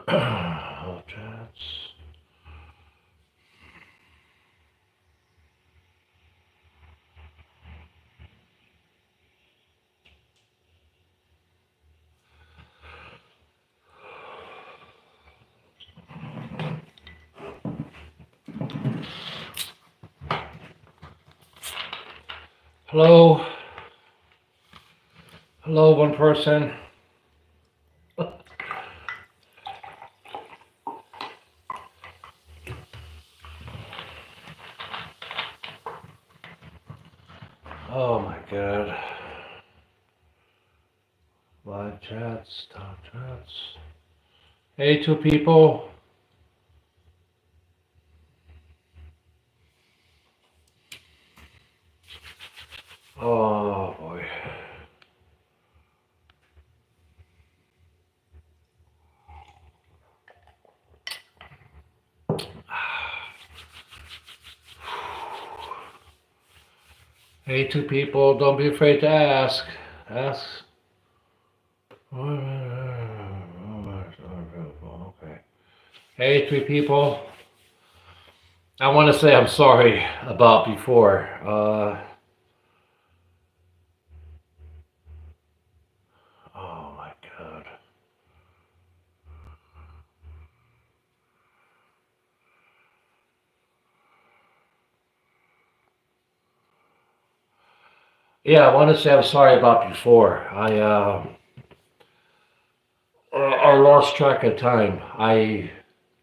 Oh, chats. Hello. Hello, one person. Oh my god. Live chats, top chats. Hey, two people. Oh boy. Hey, two people. Don't be afraid to ask. Ask. Okay. Hey, three people. I want to say I'm sorry about before. Oh my god. Yeah, I want to say I'm sorry about before. I lost track of time. I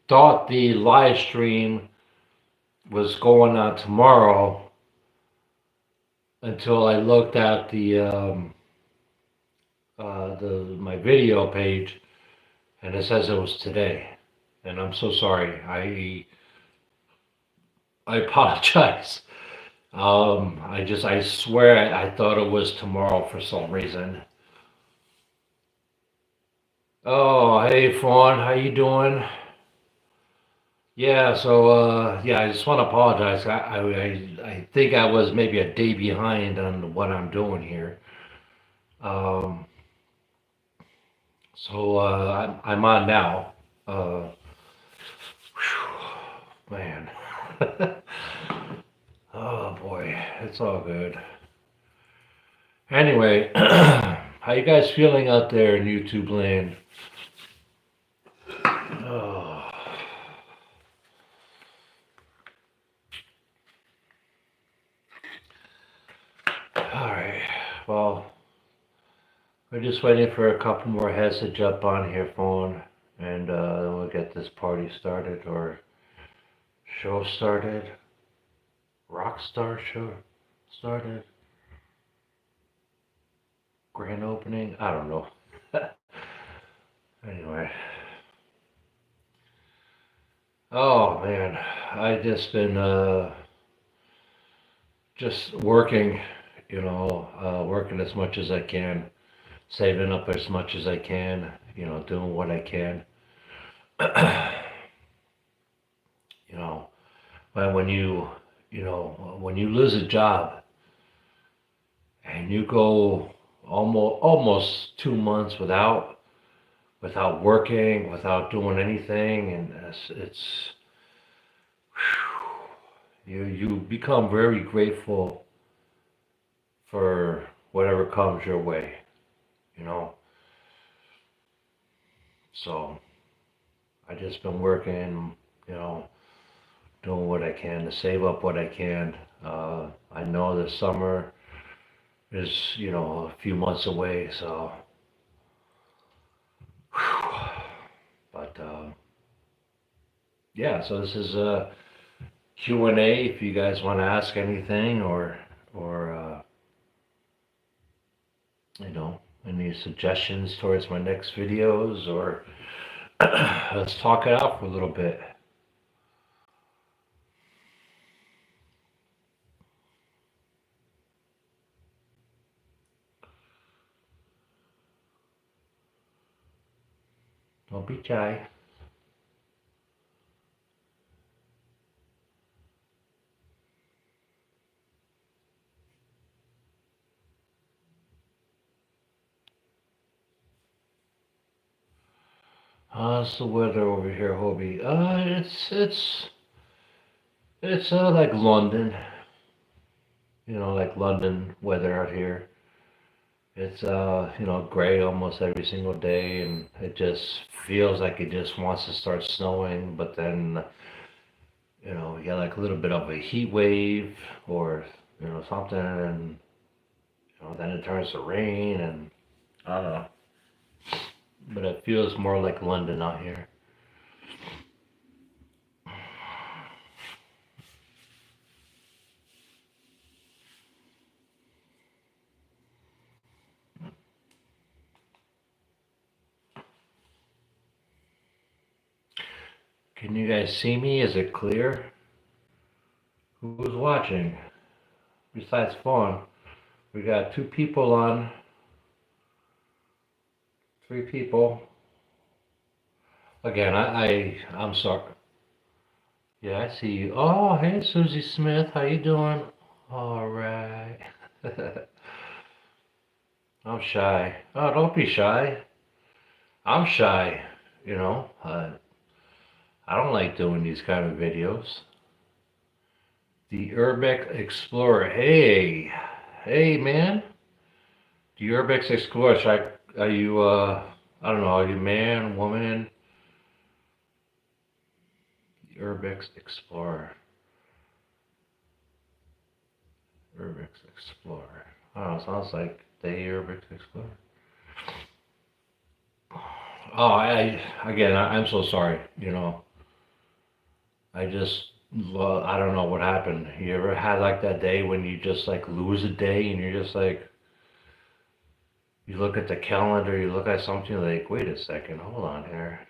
thought the live stream was going on tomorrow until I looked at the my video page and it says it was today. And I'm so sorry. I apologize. I swear I thought it was tomorrow for some reason. Oh, hey Fawn, how you doing? Yeah, so yeah, I just want to apologize. I think I was maybe a day behind on what I'm doing here. Um, so I'm on now. Uh, whew, man. Oh boy, it's all good. Anyway, how you guys feeling out there in YouTube land? Oh, all right. Well, we're just waiting for a couple more heads to jump on here, phone, and then we'll get this party started or show started. Rockstar show started. Grand opening. I don't know. Anyway. Oh man, I just been just working, working as much as I can, saving up as much as I can, doing what I can. you know, when when you lose a job and you go almost 2 months without working, without doing anything, and it's you become very grateful for whatever comes your way, you know. So I just been working, you know, doing what I can to save up what I can. I know the summer is, a few months away, so. But yeah, so this is a Q&A if you guys want to ask anything or any suggestions towards my next videos or let's talk it out for a little bit. Don't be shy. How's the weather over here, Hobie? It's like London, like London weather out here. It's gray almost every single day, and it just feels like it just wants to start snowing, but then you get like a little bit of a heat wave or something, and then it turns to rain, and I don't know. But it feels more like London out here. Can you guys see me? Is it clear? Who's watching? Besides phone, we got 2 people on, 3 people. Again, I'm sorry. Yeah, I see you. Oh, hey, Susie Smith, how you doing? All right. I'm shy. Oh, don't be shy. I'm shy. You know, I don't like doing these kind of videos. The Urbex Explorer. Hey, hey, man. The Urbex Explorer. Are you? I don't know. Are you man, woman? The Urbex Explorer. Urbex Explorer. Oh, sounds like the Urbex Explorer. Oh, I'm so sorry. I just, well, I don't know what happened. You ever had like that day when you just like lose a day and you're just like, you look at the calendar, you look at something like, wait a second, hold on here.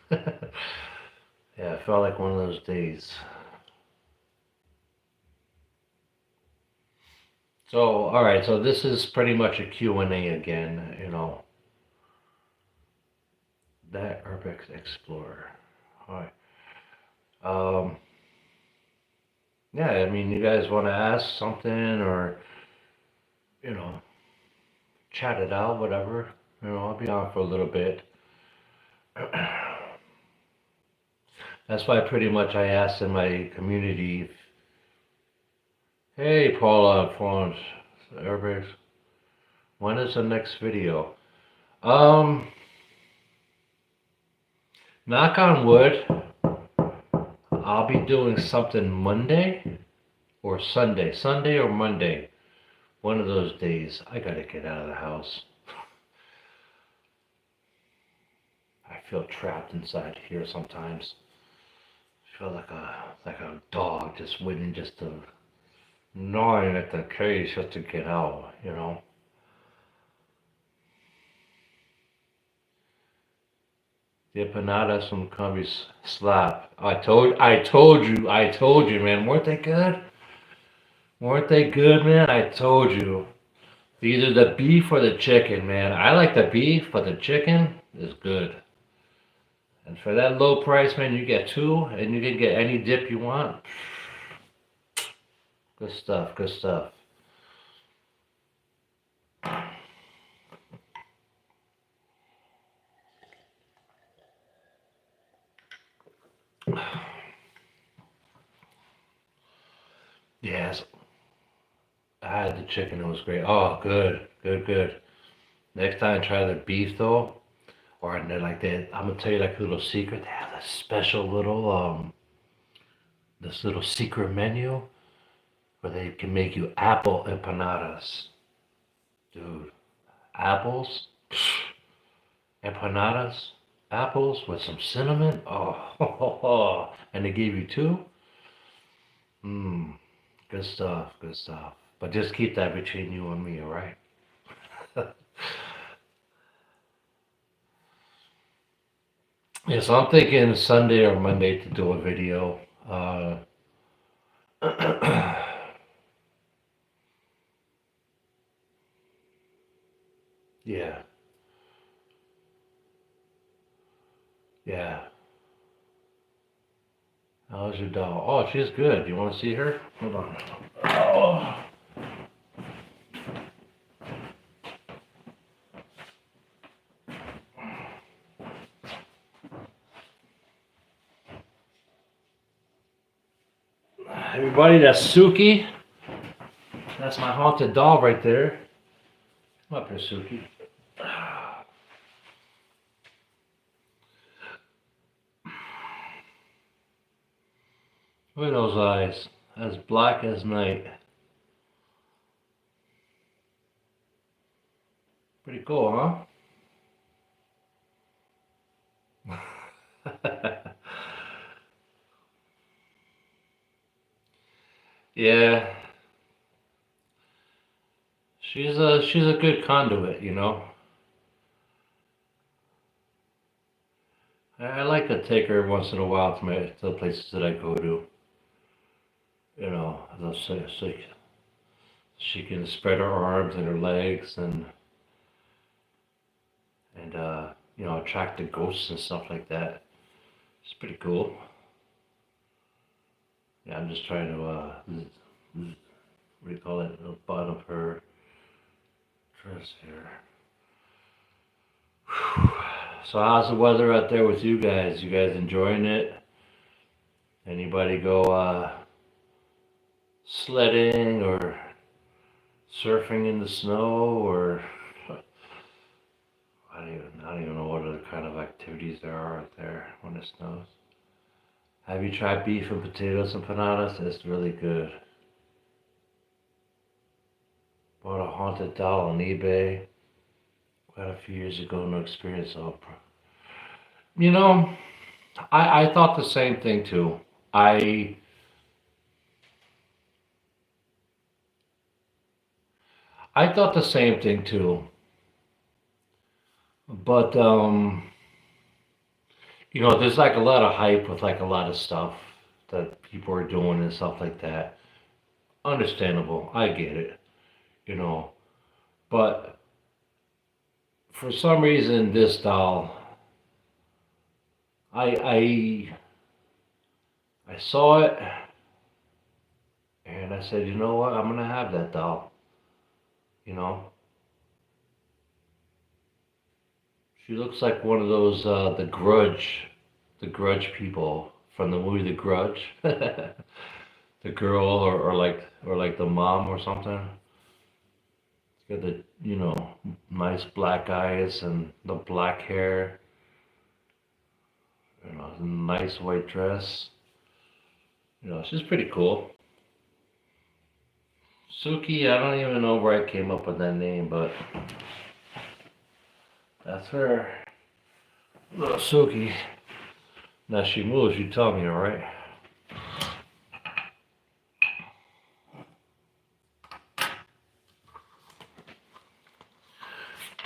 Yeah, it felt like one of those days. So, all right, so this is pretty much a Q&A again, that Urbex Explorer. All right. Yeah, I mean, you guys want to ask something or, you know, chat it out, whatever. I'll be on for a little bit. That's why pretty much I asked in my community, hey, Paula, Florence, Urbex, when is the next video? Um, Knock on wood, I'll be doing something Monday or Sunday. Sunday or Monday. One of those days. I gotta get out of the house. I feel trapped inside here sometimes. I feel like a dog just waiting just to gnawing at the cage just to get out. The empanadas from Cumby's slap. I told you, man. Weren't they good? Weren't they good, man? I told you. Either the beef or the chicken, man. I like the beef, but the chicken is good. And for that low price, man, you get 2, and you can get any dip you want. Good stuff, good stuff. Yes, I had the chicken. It was great. Oh, good, good, good. Next time, try the beef though, or they're like that. I'm gonna tell you like a little secret. They have a special little this little secret menu where they can make you apple empanadas, dude. Apples, empanadas, apples with some cinnamon. Oh, and they gave you 2. Mmm, good stuff, good stuff. But just keep that between you and me, all right? Yeah, so I'm thinking Sunday or Monday to do a video. Yeah, yeah. How's your dog? Oh, she's good. You want to see her? Hold on. Oh. Everybody, that's Suki. That's my haunted doll right there. Come up here, Suki. Look at those eyes. As black as night. Pretty cool, huh? Yeah. She's a good conduit, you know. I like to take her once in a while to the places that I go to. You know, so she can spread her arms and her legs and you know, attract the ghosts and stuff like that. It's pretty cool. Yeah, I'm just trying to what do you call it? The bottom of her dress here. Whew. So how's the weather out there with you guys? You guys enjoying it? Anybody go sledding or surfing in the snow or I don't even know what other kind of activities there are out there when it snows. Have you tried beef and potatoes and empanadas? It's really good. Bought a haunted doll on eBay quite a few years ago. No experience. You know, I thought the same thing too. I thought the same thing too. But you know, there's like a lot of hype with like a lot of stuff that people are doing and stuff like that. Understandable. I get it, you know. But for some reason this doll I I saw it and I said, you know what, I'm gonna have that doll. You know. She looks like one of those the Grudge people from the movie The Grudge. The girl or like the mom or something. Got the, you know, nice black eyes and the black hair. You know, nice white dress. You know, she's pretty cool. Suki, I don't even know where I came up with that name, but that's her. Little Suki. Now she moves, you tell me, alright?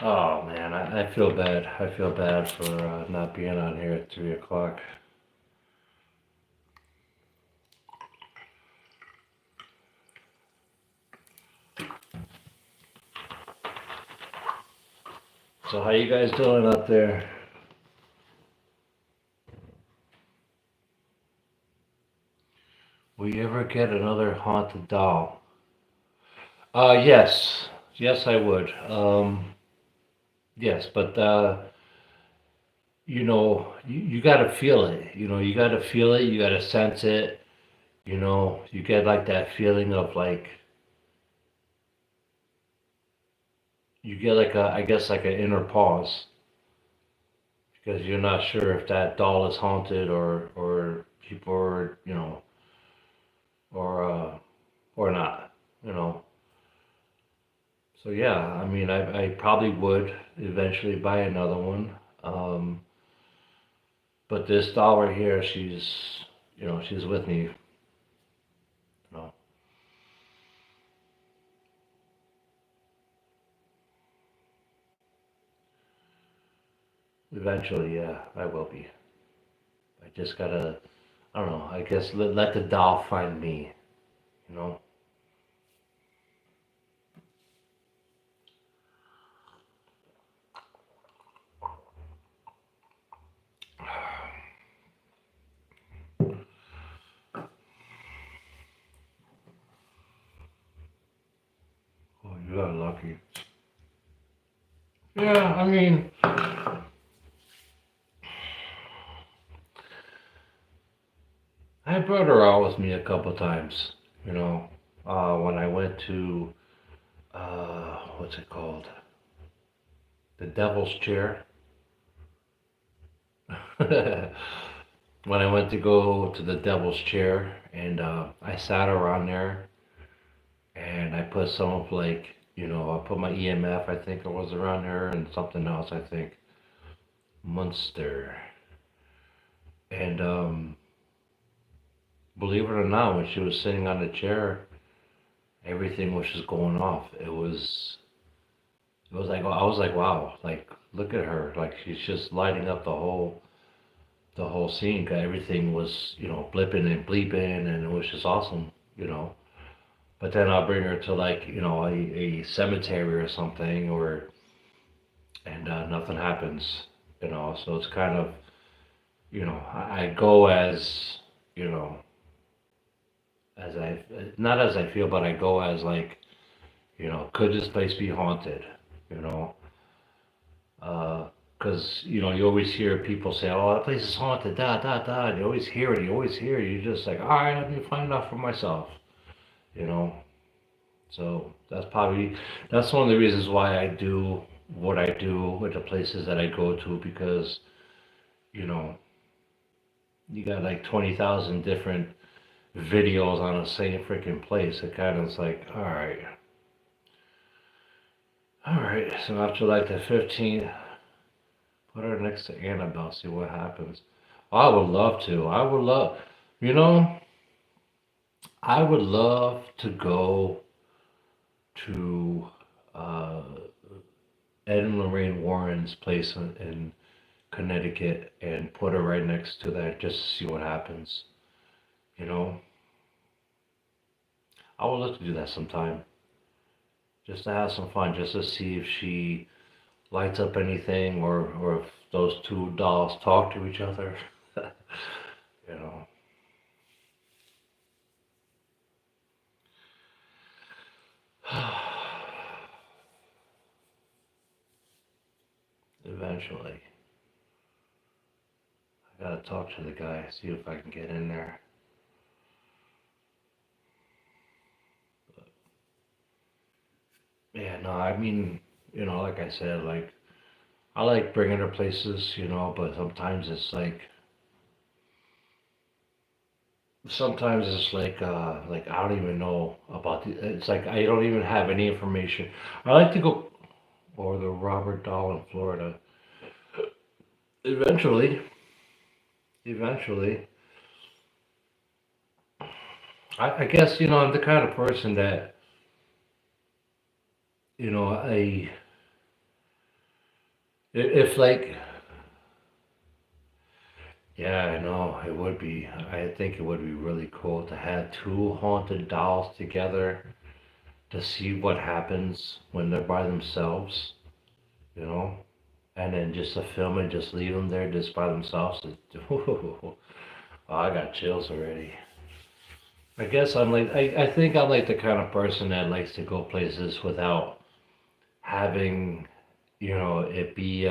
Oh man, I feel bad. I feel bad for not being on here at 3 o'clock. So how you guys doing out there? Will you ever get another haunted doll? Yes. Yes, I would. Yes, but you know, you gotta feel it. You know, you gotta feel it. You gotta sense it. You know, you get like that feeling of like you get like a, I guess like an inner pause because you're not sure if that doll is haunted or people are, you know, or not. You know. So yeah, I mean, I probably would eventually buy another one. But this doll right here, you know, she's with me. You know, eventually, yeah, I will be. I just gotta, I don't know. I guess let the doll find me. You know. Oh, you got lucky. Yeah, I mean, I brought her out with me a couple times, you know, when I went to, what's it called? The Devil's Chair. When I went to go to the Devil's Chair, and I sat around there, and I put some of like, I put my EMF, I think it was around her, and something else, I think, Munster. And believe it or not, when she was sitting on the chair, everything was just going off. It was like, I was like, wow, like look at her, like she's just lighting up the whole scene. 'Cause everything was, blipping and bleeping, and it was just awesome. But then I'll bring her to like, a cemetery or something, and nothing happens. So it's kind of, I go as, you know, as I, not as I feel, but I go as like, could this place be haunted? You know, because you always hear people say, "Oh, that place is haunted." Da da da. And you always hear it. You always hear it. You're just like, all right, let me find out for myself. You know. So that's one of the reasons why I do what I do with the places that I go to, because you know you got like 20,000 different videos on the same freaking place. It kind of is like, all right. So after like the 15th, put her next to Annabelle, see what happens. I would love to. You know, I would love to go to uh, Ed and Lorraine Warren's place in Connecticut and put her right next to that just to see what happens. You know, I would love to do that sometime, just to have some fun, just to see if she lights up anything, or if those two dolls talk to each other. you know, eventually. I gotta talk to the guy, see if I can get in there. Yeah, no, I mean, like I said, like I like bringing her places, but sometimes it's like I don't even know about it's like I don't even have any information. I like to go, or the Robert Dahl in Florida. Eventually, eventually, I guess I'm the kind of person that I if like yeah, I know it would be. I think it would be really cool to have two haunted dolls together to see what happens when they're by themselves, you know, and then just to film and just leave them there just by themselves. Oh, I got chills already. I guess I think I'm like the kind of person that likes to go places without having, it be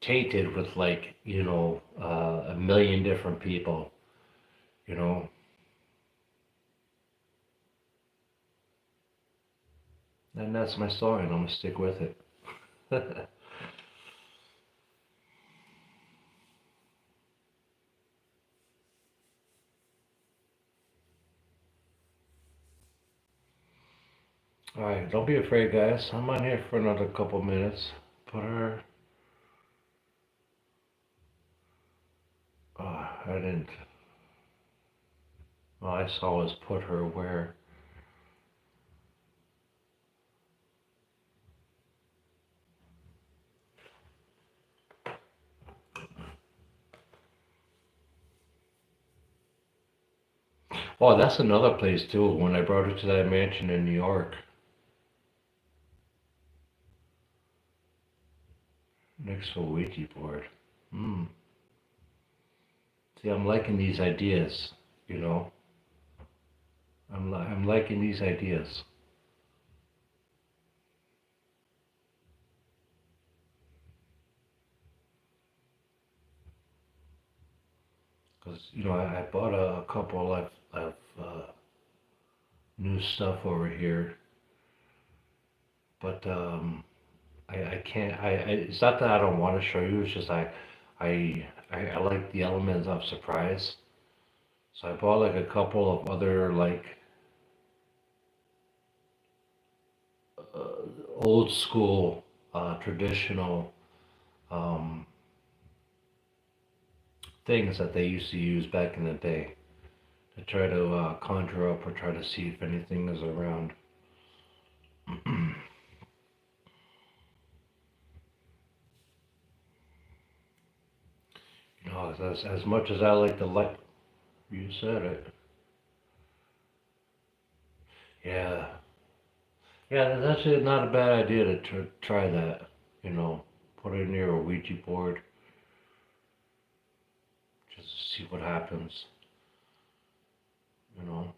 tainted with like, a million different people, you know. And that's my story, and I'm gonna stick with it. All right, don't be afraid, guys. I'm on here for another couple minutes. Put her. I didn't. All I saw was put her where. Oh, that's another place too. When I brought her to that mansion in New York, next to a Ouija board. Hmm. See, I'm liking these ideas. You know, I'm liking these ideas. Because, I bought a couple of new stuff over here, but I can't, it's not that I don't want to show you, it's just I like the elements of surprise. So I bought like a couple of other like old school, traditional um, things that they used to use back in the day to try to conjure up or try to see if anything is around. As much as I like the light, you said it. Yeah, yeah. That's actually not a bad idea to try that. You know, put it near a Ouija board just to see what happens. You know.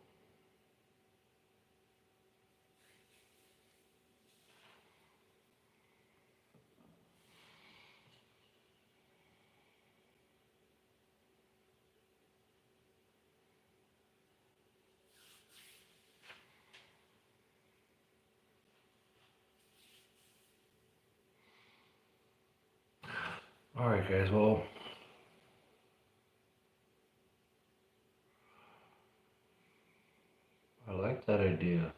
All right, guys. Well, I like that idea.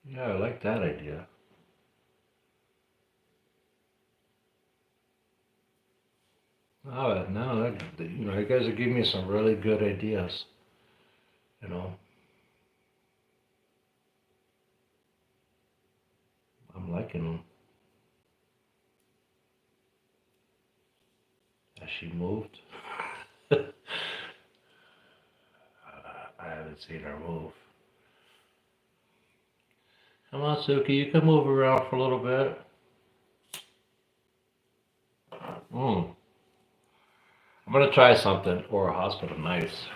Yeah, I like that idea. Oh, no, you guys are giving me some really good ideas. You know, I'm liking them. Has she moved? I haven't seen her move. Come on, Suki, you can move around for a little bit. Mm. I'm gonna try something. Or a hospital, nice.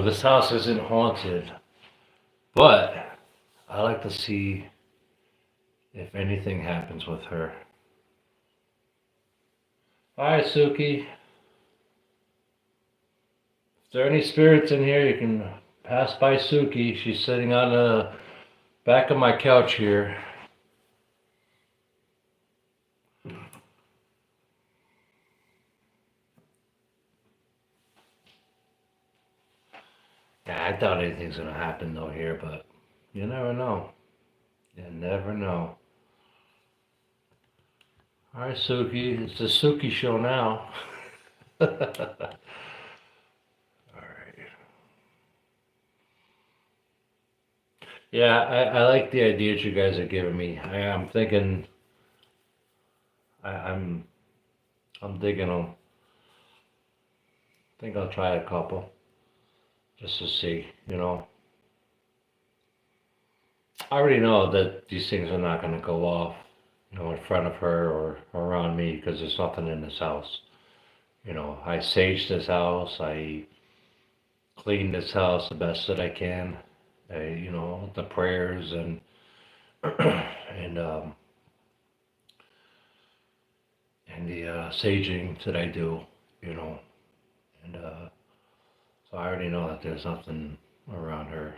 This house isn't haunted, but I like to see if anything happens with her. Hi, Suki. If there are any spirits in here, you can pass by Suki. She's sitting on the back of my couch here. Yeah, I doubt anything's gonna happen though here, but you never know. You never know. All right, Suki. It's the Suki show now. All right. Yeah, I like the ideas you guys are giving me. I'm thinking. I, I'm I'm digging them. I think I'll try a couple just to see. I already know that these things are not going to go off, in front of her or around me because there's nothing in this house. I sage this house. I clean this house the best that I can. The prayers and and the saging that I do. You know, and so I already know that there's nothing around her.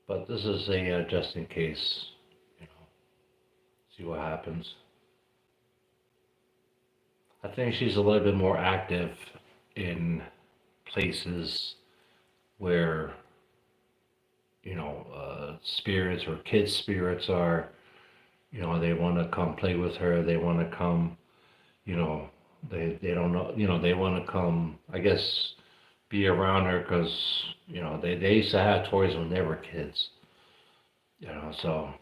But this is a just in case. You know, see what happens. I think she's a little bit more active in places where spirits or kids spirits are. They want to come play with her. They want to come. You know, they don't know. They want to come. I guess be around her because they used to have toys when they were kids. So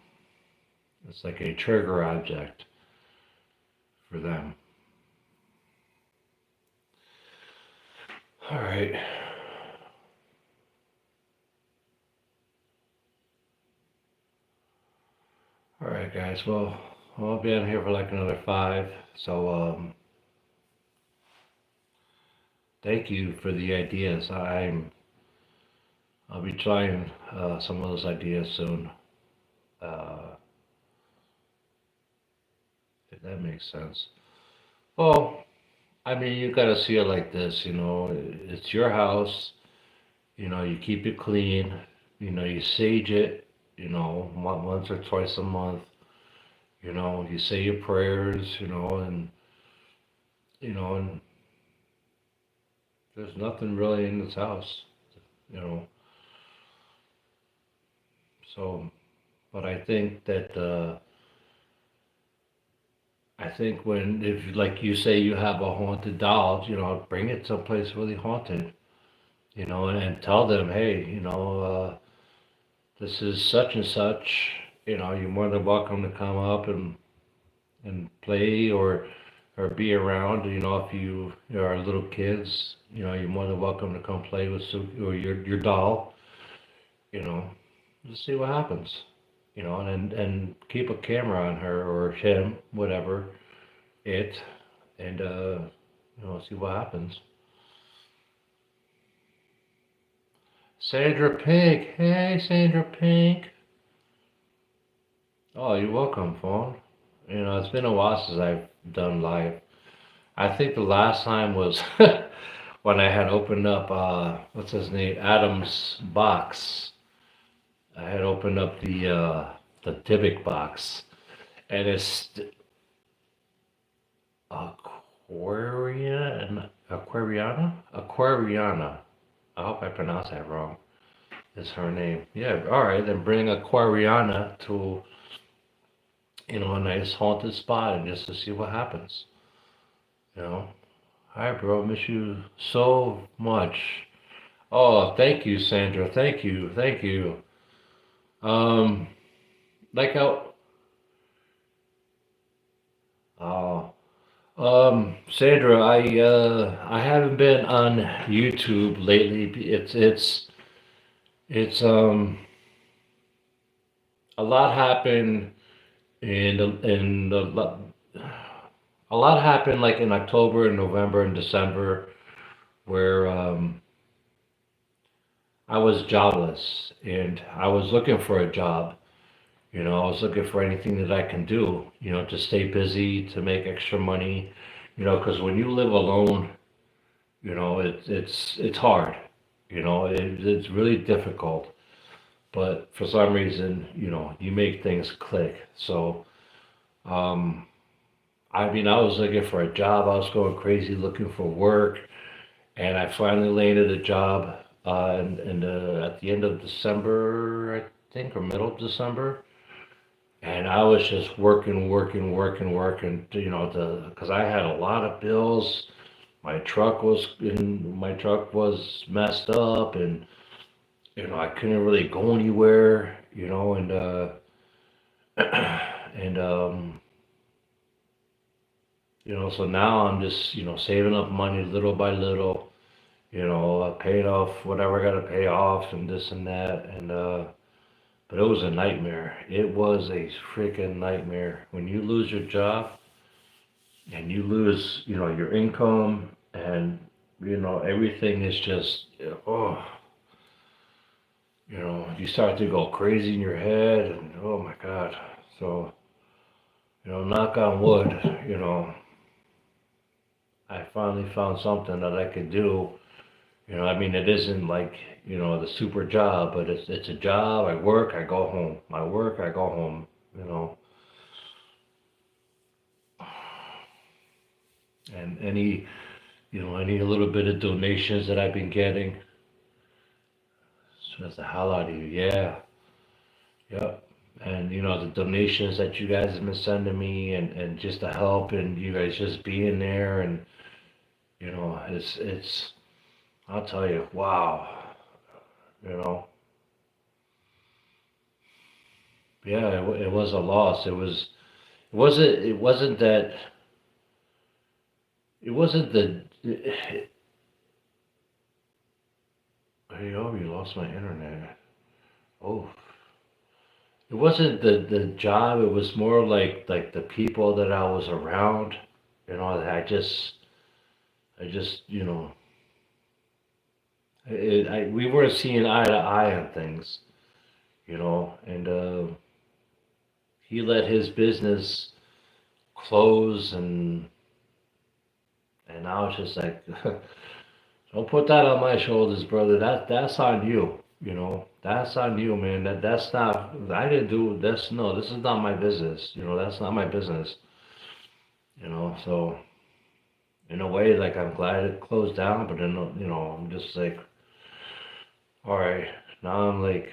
it's like a trigger object for them. All right. All right, guys. Well, I'll be on here for like another 5. So, thank you for the ideas. I'll be trying some of those ideas soon. Uh, if that makes sense. Well, I mean, you gotta see it like this. It's your house. You keep it clean. You sage it. Once or twice a month. You say your prayers. And there's nothing really in this house. You know. So, but I think when, if like you say you have a haunted doll, bring it someplace really haunted, and tell them, hey, this is such and such. You're more than welcome to come up and play or be around. If you are little kids, you're more than welcome to come play with Suki or your doll. You know, just see what happens. And keep a camera on her or him, whatever it, and see what happens. Sandra Pink, hey Sandra Pink. Oh, you're welcome, phone. It's been a while since I've done live. I think the last time was when I had opened up what's his name, Adam's box. I had opened up the Dybbuk box, and it's Aquariana. I hope I pronounced that wrong. Is her name? Yeah. All right, then bring Aquariana to a nice haunted spot and just to see what happens. You know. Hi, bro. Miss you so much. Oh, thank you, Sandra. Thank you. Thank you. Um, like how. Oh, Sandra, I haven't been on YouTube lately. It's a lot happened a lot happened like in October and November and December where I was jobless and I was looking for a job. I was looking for anything that I can do, to stay busy, to make extra money, because when you live alone, it's hard. It's really difficult. But for some reason, you make things click. So, um, I mean, I was looking for a job. I was going crazy looking for work, and I finally landed a job at the end of December, I think, or middle of December. And I was just working, working, working, working. Because I had a lot of bills. My truck was messed up, and I couldn't really go anywhere. And so now I'm just saving up money little by little. Paying off whatever I got to pay off and this and that, and but it was a nightmare. It was a freaking nightmare when you lose your job and you lose your income, and everything is just oh, you start to go crazy in your head, and oh my god. So knock on wood, I finally found something that I could do. I mean, it isn't like, the super job, but it's a job. I work, I go home. I work, I go home, you know. And any little bit of donations that I've been getting, so that's the hell out of you. Yeah, yep. And the donations that you guys have been sending me, and just the help, and you guys just being there, and it's I'll tell you, wow, you know, yeah, it was a loss. It wasn't that it wasn't the Hey, oh, you lost my internet. Oh, it wasn't the job. It was more like the people that I was around. You know, I just, we weren't seeing eye to eye on things. And he let his business close, and I was just like, don't put that on my shoulders, brother. That's on you. That's on you, man. That's not. I didn't do this. No, this is not my business. That's not my business. So in a way, like I'm glad it closed down, but then I'm just like, all right. Now I'm like,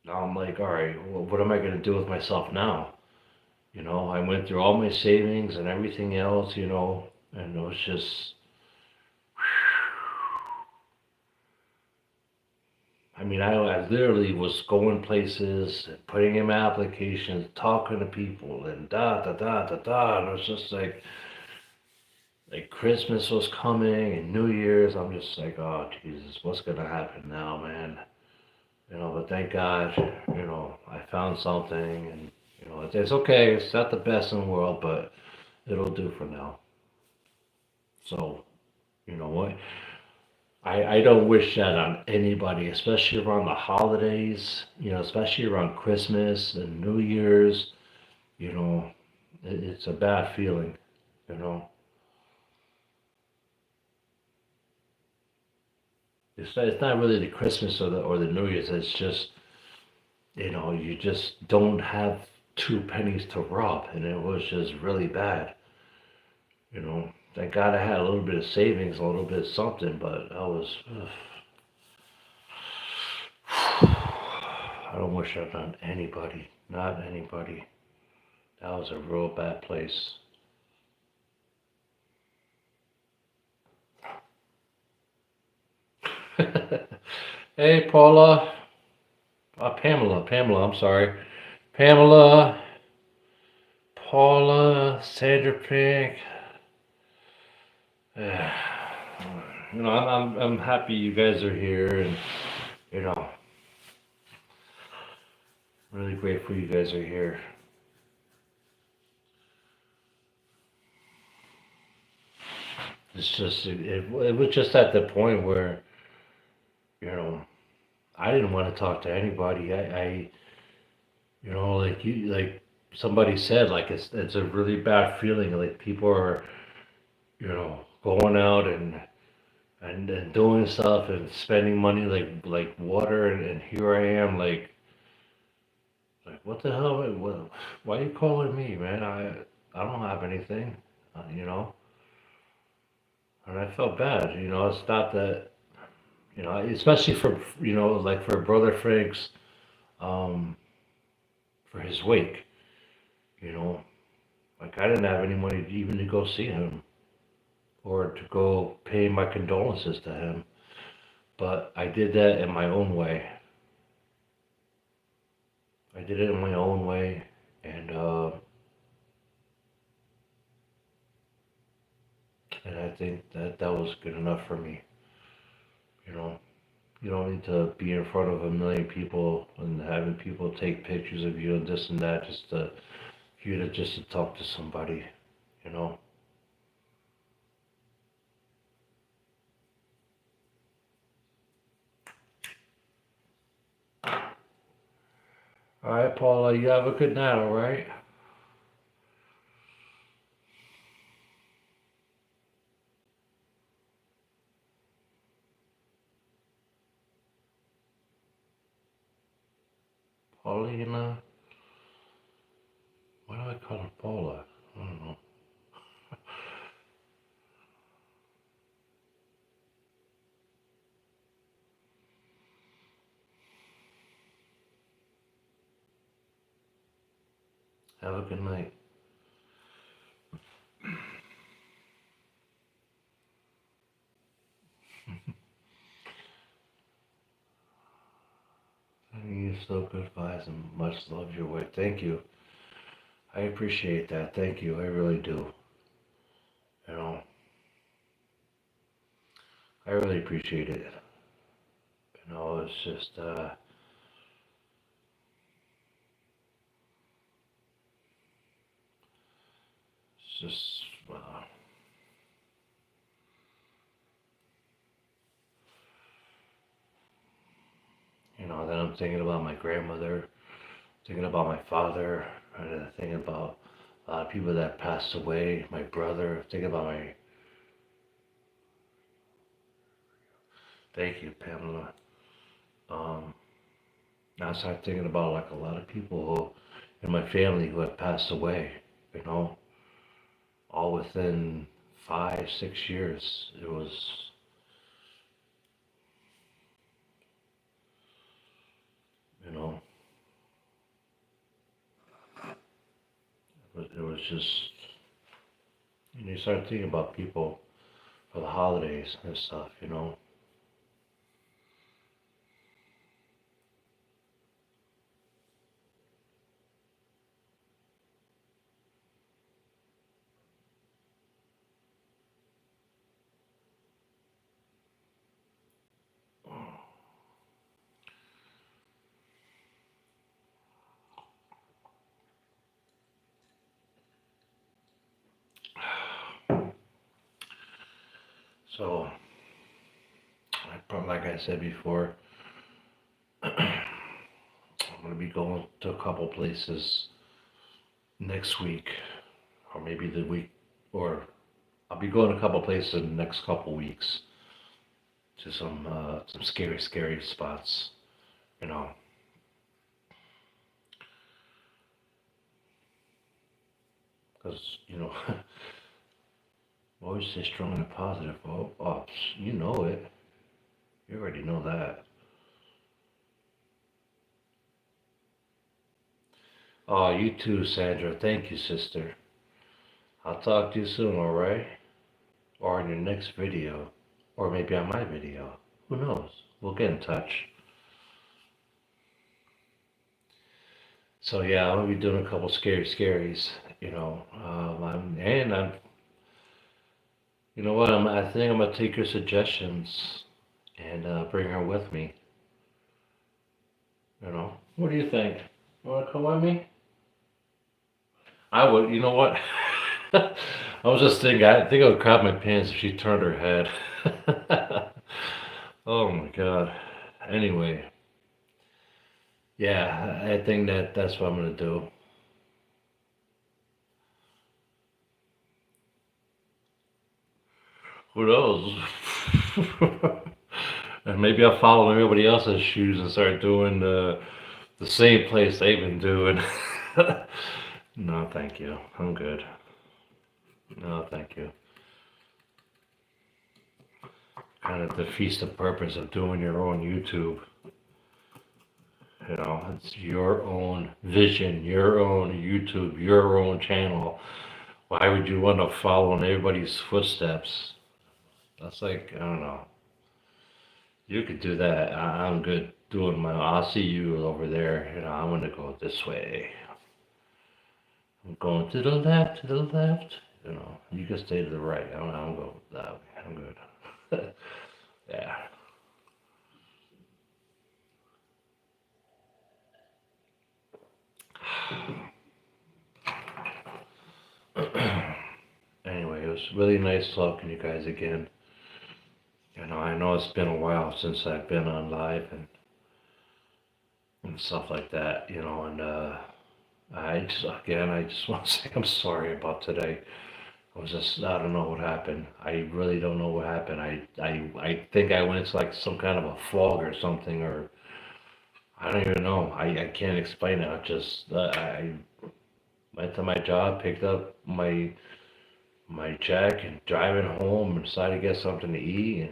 all right. What am I gonna do with myself now? I went through all my savings and everything else. And it was just. I mean, I literally was going places, putting in applications, talking to people, and da da da da da. And it was just like Christmas was coming and New Year's. I'm just like, oh Jesus, what's gonna happen now, man? But thank God, I found something, and it's okay. It's not the best in the world, but it'll do for now. So, you know what? I don't wish that on anybody, especially around the holidays, especially around Christmas and New Year's. You know, it's a bad feeling, you know. It's not really the Christmas or the New Year's. It's just, you just don't have two pennies to rub, and it was just really bad, you know. Thank God I had a little bit of savings, a little bit of something, but I was, ugh. I don't wish that on anybody, not anybody. That was a real bad place. Hey, Paula. Pamela, I'm sorry. Pamela, Paula, Sandra Pink. I'm happy you guys are here, and you know, really grateful you guys are here. It's just it was just at the point where you know I didn't want to talk to anybody. Like somebody said, like it's a really bad feeling. Like people are going out and doing stuff and spending money like water, and here I am like what the hell? Why are you calling me, man? I don't have anything, uh, you know. And I felt bad. It's not that especially for like for Brother Frank's um for his wake. You know, like I didn't have any money even to go see him or to go pay my condolences to him, but I did that in my own way. I did it in my own way, and I think that was good enough for me. You know, you don't need to be in front of a million people and having people take pictures of you and this and that just to for you to just to talk to somebody. You know. All right, Paula, you have a good night. All right, Paulina. Why do I call her Paula? I don't know. Have a good night. Sending you so good vibes and much love your way. Thank you. I appreciate that. Thank you. I really do. You know, I really appreciate it. You know, it's just, you know, then I'm thinking about my grandmother, thinking about my father, and thinking about a lot of people that passed away, my brother, thinking about my, thank you, Pamela. Um, Now I start thinking about like a lot of people who, in my family who have passed away, you know, all within 5, 6 years. It was, you know, it was just, you know, you start thinking about people for the holidays and stuff, you know. So, like I said before, I'm going to be going to a couple places next week, or maybe the week, or I'll be going to a couple places in the next couple weeks to some scary, scary spots, you know. Because, you know, always stay strong and positive. Oh, you know it. You already know that. Oh, you too, Sandra. Thank you, sister. I'll talk to you soon, alright? Or in your next video. Or maybe on my video. Who knows? We'll get in touch. So yeah, I'm gonna be doing a couple scary scaries, you know. You know what? I think I'm gonna take your suggestions and bring her with me. You know. What do you think? You wanna come with me? I would. You know what? I was just thinking. I think I would crap my pants if she turned her head. Oh my god. Anyway, yeah, I think that's what I'm gonna do. Who knows? And maybe I'll follow everybody else's shoes and start doing the same place they've been doing. No, thank you. I'm good. No, thank you. Kind of defeats the purpose of doing your own YouTube. You know, it's your own vision, your own YouTube, your own channel. Why would you want to follow in everybody's footsteps? That's like, I don't know. You could do that. I'm good doing my, I'll see you over there. You know, I'm going to go this way. I'm going to the left, to the left. You know, you can stay to the right. I'm going that way. I'm good. Yeah. Anyway, it was really nice talking to you guys again. You know, I know it's been a while since I've been on live and stuff like that, you know, and I just want to say I'm sorry about today. I don't know what happened. I really don't know what happened. I think I went into like some kind of a fog or something, or I don't even know. I can't explain it. I went to my job, picked up my check, and driving home, and decided to get something to eat,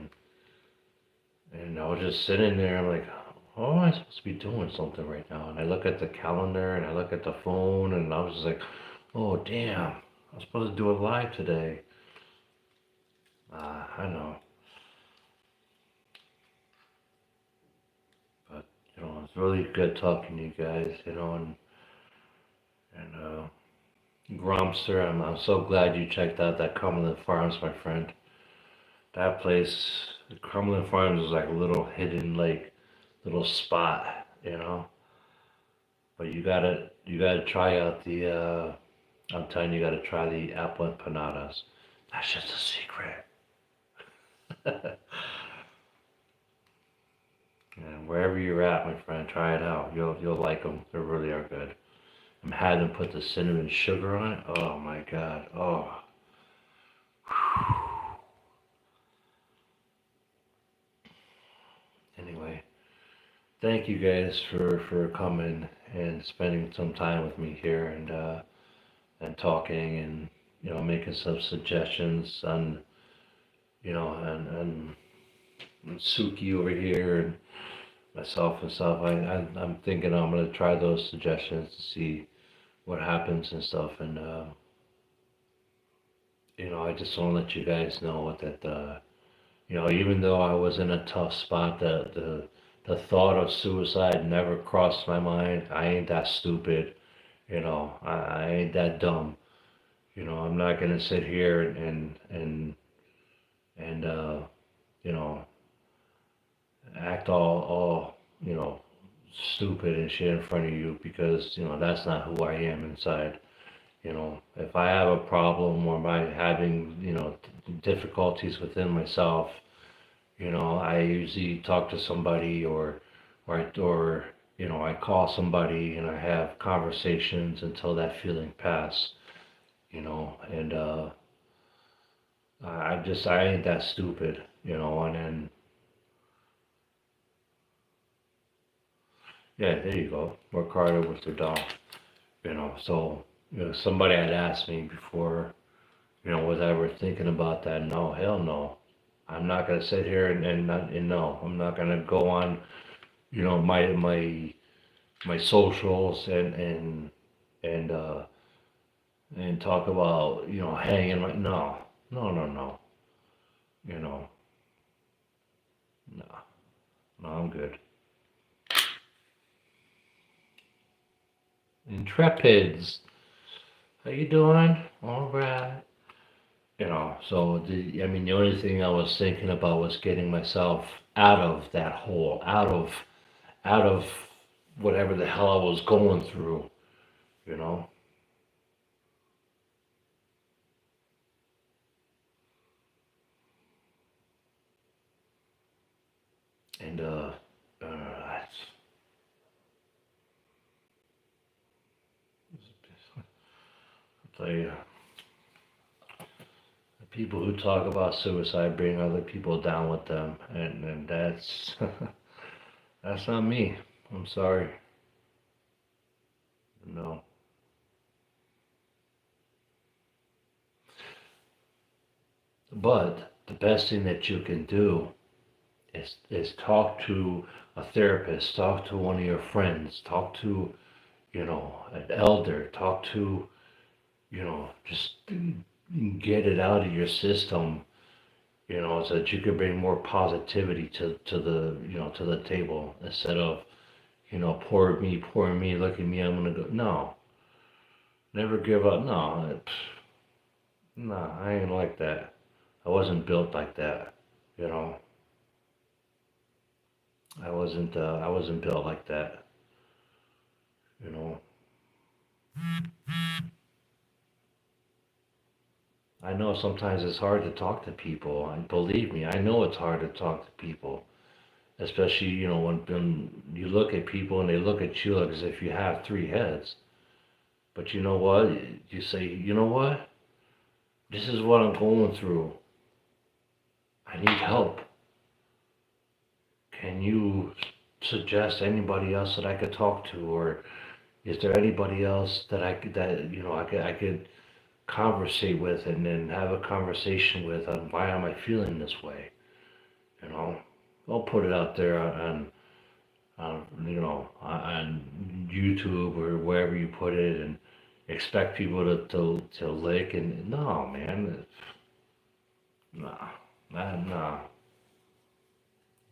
and I was just sitting there. I'm like, oh, am I supposed to be doing something right now? And I look at the calendar, and I look at the phone, and I was just like, oh damn, I'm supposed to do it live today. I know, but you know, it's really good talking to you guys. You know, and Gromster, I'm so glad you checked out that Cumberland Farms, my friend. That place, Cumberland Farms, is like a little hidden lake. little spot, But you gotta try out I'm telling you, you gotta try the apple empanadas. That's just a secret. And wherever you're at, my friend, try it out. You'll like them. They really are good. I'm had them put the cinnamon sugar on it. Oh my god. Oh. Anyway, thank you guys for coming and spending some time with me here and talking and making some suggestions on and Suki over here and myself and stuff. I'm thinking I'm gonna try those suggestions to see what happens and stuff. And I just want to let you guys know that even though I was in a tough spot, the thought of suicide never crossed my mind. I ain't that stupid. I ain't that dumb. I'm not gonna sit here and you know act all stupid and shit in front of you because that's not who I am inside. If I have a problem or am I having difficulties within myself, I usually talk to somebody or I call somebody and I have conversations until that feeling pass. And I ain't that stupid. And then yeah, there you go. Work harder with your dog. So somebody had asked me before, was I ever thinking about that? No, hell no. I'm not gonna sit here and no, I'm not gonna go on, my socials and and talk about hanging. No, no, no, no. You know, no, no, I'm good. Intrepids, how you doing? All right. So the only thing I was thinking about was getting myself out of that hole, out of whatever the hell I was going through, you know. And I tell you, the people who talk about suicide bring other people down with them, and that's that's not me. I'm sorry. No. But the best thing that you can do is talk to a therapist, talk to one of your friends, talk to an elder, talk to just get it out of your system, so that you can bring more positivity to the to the table instead of poor me, look at me, I'm gonna go. No, never give up. No, no, I ain't like that. I wasn't built like that. You know, I wasn't built like that. You know, I know sometimes it's hard to talk to people. And believe me, I know it's hard to talk to people, especially when you look at people and they look at you like as if you have three heads. But you know what? You say, you know what? This is what I'm going through. I need help. Can you suggest anybody else that I could talk to, or is there anybody else that I could conversate with and then have a conversation with on why am I feeling this way? You know, I'll put it out there on YouTube or wherever you put it and expect people to lick and no man, no,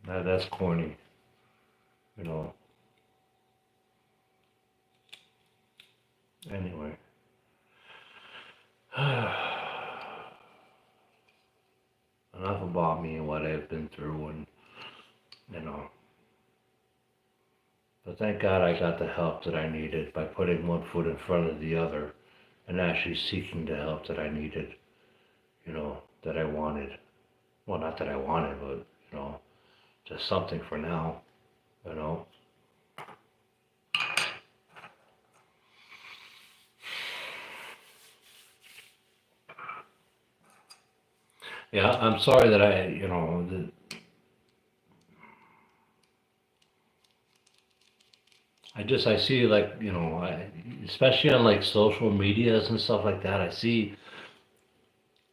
no, that's corny. You know. Anyway, enough about me and what I've been through, and you know, But thank God I got the help that I needed by putting one foot in front of the other and actually seeking the help that I needed, that I wanted. Well, not that I wanted, but, just something for now, you know. Yeah, I'm sorry that I see like, especially on like social medias and stuff like that, I see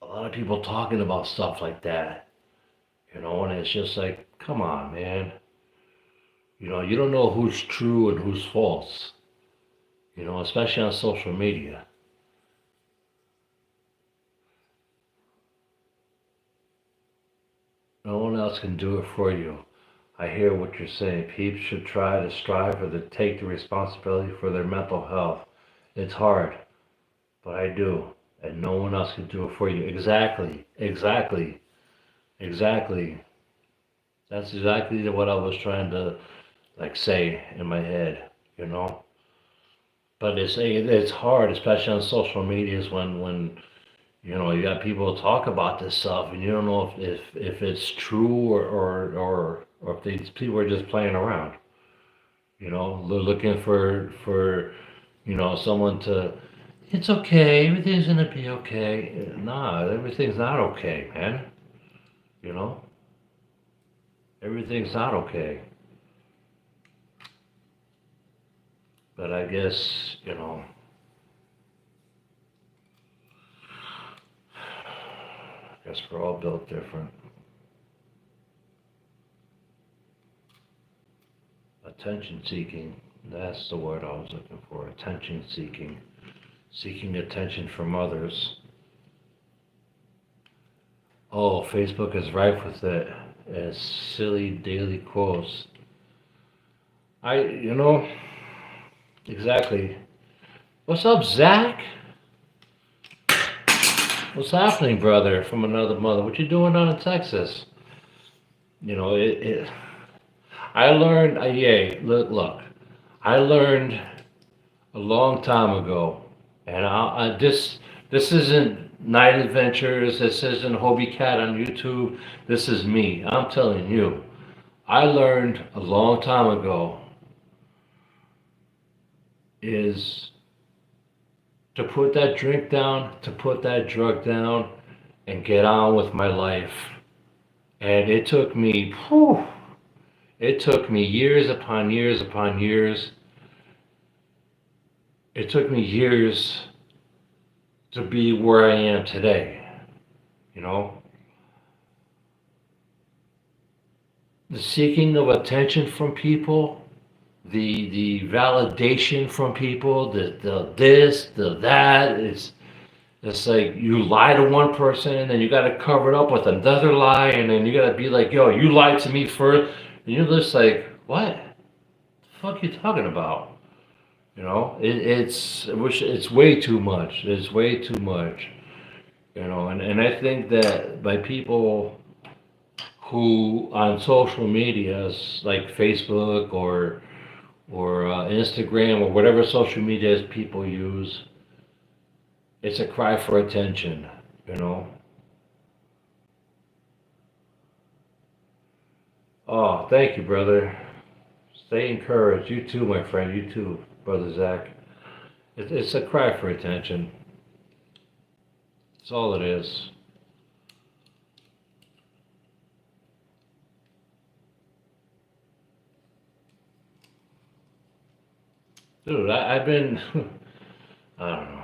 a lot of people talking about stuff like that, and it's just like, come on, man. You don't know who's true and who's false, especially on social media. No one else can do it for you. I hear what you're saying. People should try to strive or to take the responsibility for their mental health. It's hard, but I do. And no one else can do it for you. Exactly. Exactly. Exactly. That's exactly what I was trying to like say in my head, you know. But it's hard, especially on social medias when you got people talk about this stuff and you don't know if it's true or if these people are just playing around. They're looking for someone to. It's okay. Everything's gonna be okay. Nah, everything's not okay, man. You know, everything's not okay. But I guess I guess we're all built different. Attention seeking. That's the word I was looking for. Attention seeking. Seeking attention from others. Oh, Facebook is rife with it. As silly daily quotes. Exactly. What's up, Zach? What's happening, brother, from another mother? What you doing down in Texas? I learned, look, I learned a long time ago, and this isn't Night Adventures, this isn't Hobie Cat on YouTube, this is me. I'm telling you, I learned a long time ago is to put that drink down, to put that drug down, and get on with my life. And it took me years upon years upon years. It took me years to be where I am today. You know, the seeking of attention from people, the validation from people, the this, the that. It's like you lie to one person and then you got to cover it up with another lie, and then you got to be like, yo, you lied to me first. And you're just like, what? The fuck you talking about? It's way too much. It's way too much. And I think that by people who on social medias like Facebook or Instagram or whatever social medias people use, it's a cry for attention. You know. Oh, thank you, brother. Stay encouraged. You too, my friend. You too, brother Zach. It's a cry for attention. That's all it is. Dude, I've been. I don't know.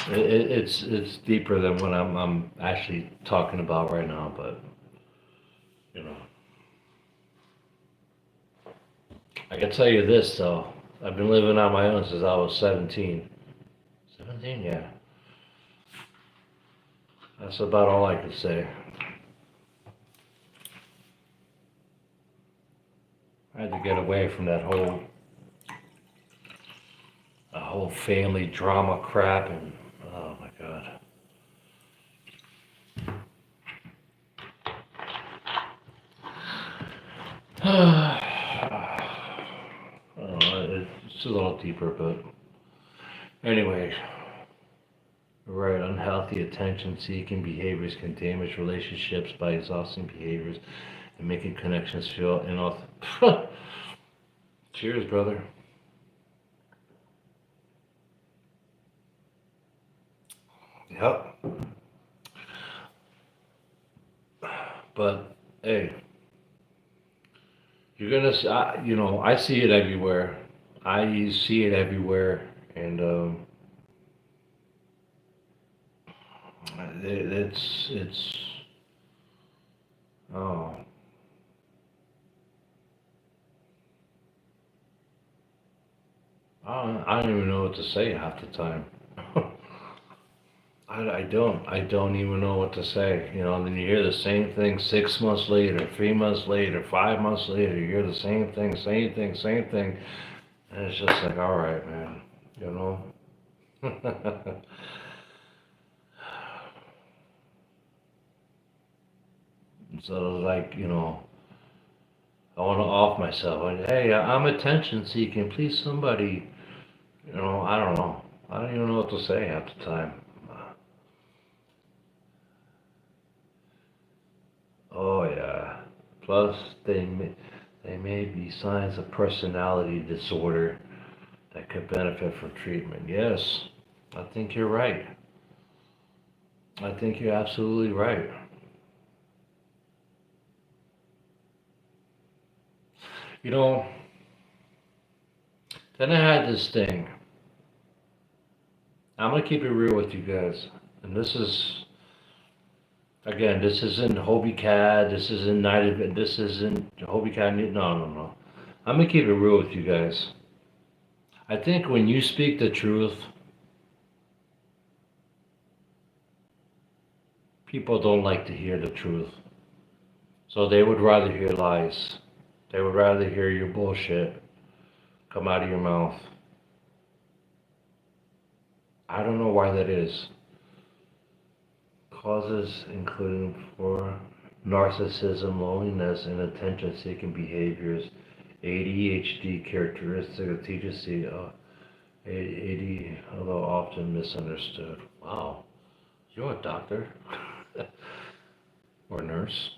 It's deeper than what I'm actually talking about right now, but you know, I can tell you this though. I've been living on my own since I was 17. 17, yeah. That's about all I can say. I had to get away from that whole family drama crap, and oh my god. I don't know, it's a little deeper, but anyway, right, unhealthy attention-seeking behaviors can damage relationships by exhausting behaviors and making connections feel inauthentic. Cheers, brother. Yep. But hey, you're gonna, I see it everywhere. I see it everywhere, and it's oh, I don't even know what to say half the time. I don't even know what to say. And then you hear the same thing 6 months later, 3 months later, 5 months later. You hear the same thing, same thing, same thing, and it's just like, all right, man, you know. So like, I want to off myself. Like, hey, I'm attention seeking. Please, somebody. I don't know. I don't even know what to say half the time. Oh yeah. Plus, they may be signs of personality disorder that could benefit from treatment. Yes, I think you're right. I think you're absolutely right. You know, then I had this thing. I'm gonna keep it real with you guys, and this isn't Hobie Cat. This isn't Night Event. This isn't Hobie Cat. No, no, no. I'm gonna keep it real with you guys. I think when you speak the truth, people don't like to hear the truth. So they would rather hear lies. They would rather hear your bullshit come out of your mouth. I don't know why that is. Causes including for narcissism, loneliness, and attention-seeking behaviors, ADHD characteristic of TGC, AD, although often misunderstood. Wow, you're a doctor or nurse.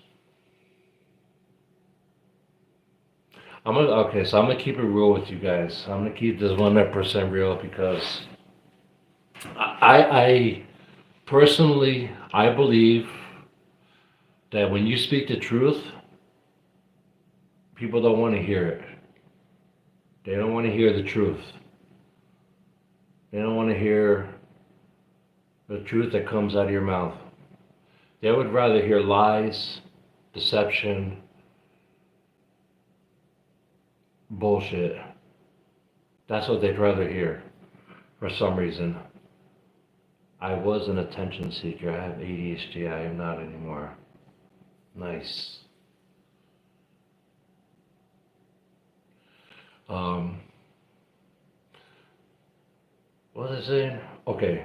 So I'm gonna keep it real with you guys. I'm gonna keep this 100% real because I personally I believe that when you speak the truth, people don't want to hear it. They don't want to hear the truth. They don't want to hear the truth that comes out of your mouth. They would rather hear lies, deception, bullshit. That's what they'd rather hear for some reason. I was an attention seeker. I have ADHD. I am not anymore. Nice. Um, what is it? Okay.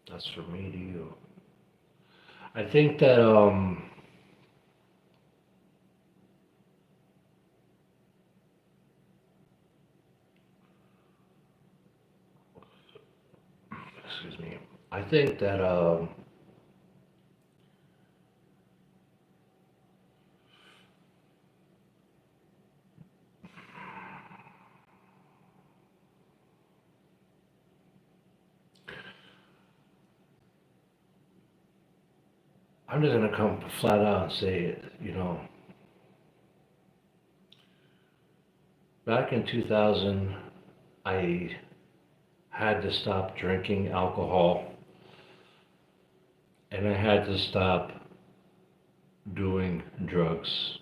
That's from me to you. I think that excuse me. I think that I'm just gonna come flat out and say it. Back in 2000, I had to stop drinking alcohol and I had to stop doing drugs.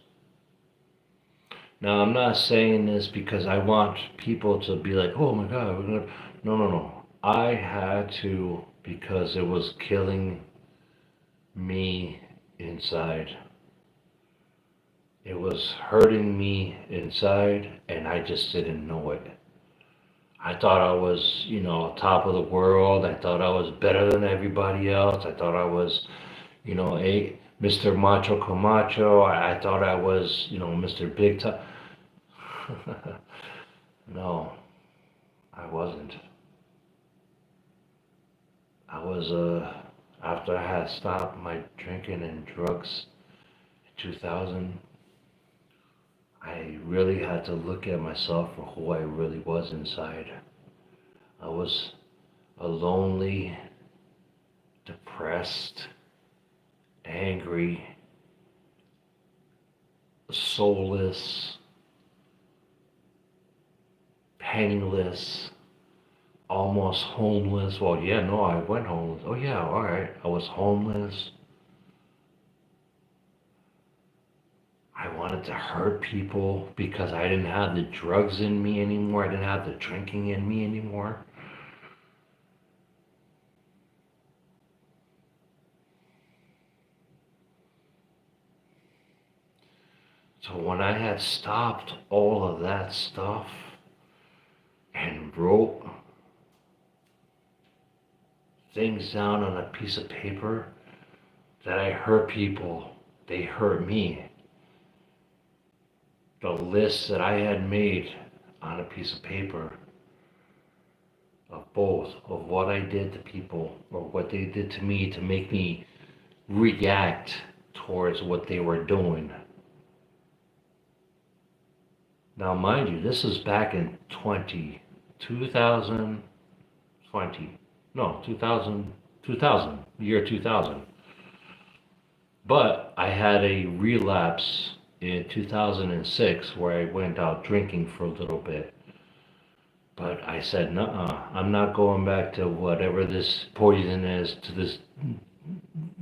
Now, I'm not saying this because I want people to be like, oh my God, we're gonna. No, no, no. I had to because it was killing me inside. It was hurting me inside, and I just didn't know it. I thought I was, top of the world. I thought I was better than everybody else. I thought I was, a Mr. Macho Camacho. I thought I was, Mr. Big Time. No, I wasn't. I was, after I had stopped my drinking and drugs in 2000, I really had to look at myself for who I really was inside. I was a lonely, depressed, angry, soulless, penniless, almost homeless. Well, yeah, no, I went homeless. Oh, yeah, all right. I was homeless. I wanted to hurt people because I didn't have the drugs in me anymore. I didn't have the drinking in me anymore. So when I had stopped all of that stuff and wrote things down on a piece of paper that I hurt people, they hurt me. The list that I had made on a piece of paper of both, of what I did to people or what they did to me to make me react towards what they were doing. Now, mind you, this is back in 2020. No, 2000, year 2000. But I had a relapse in 2006 where I went out drinking for a little bit. But I said, nuh-uh, I'm not going back to whatever this poison is, to this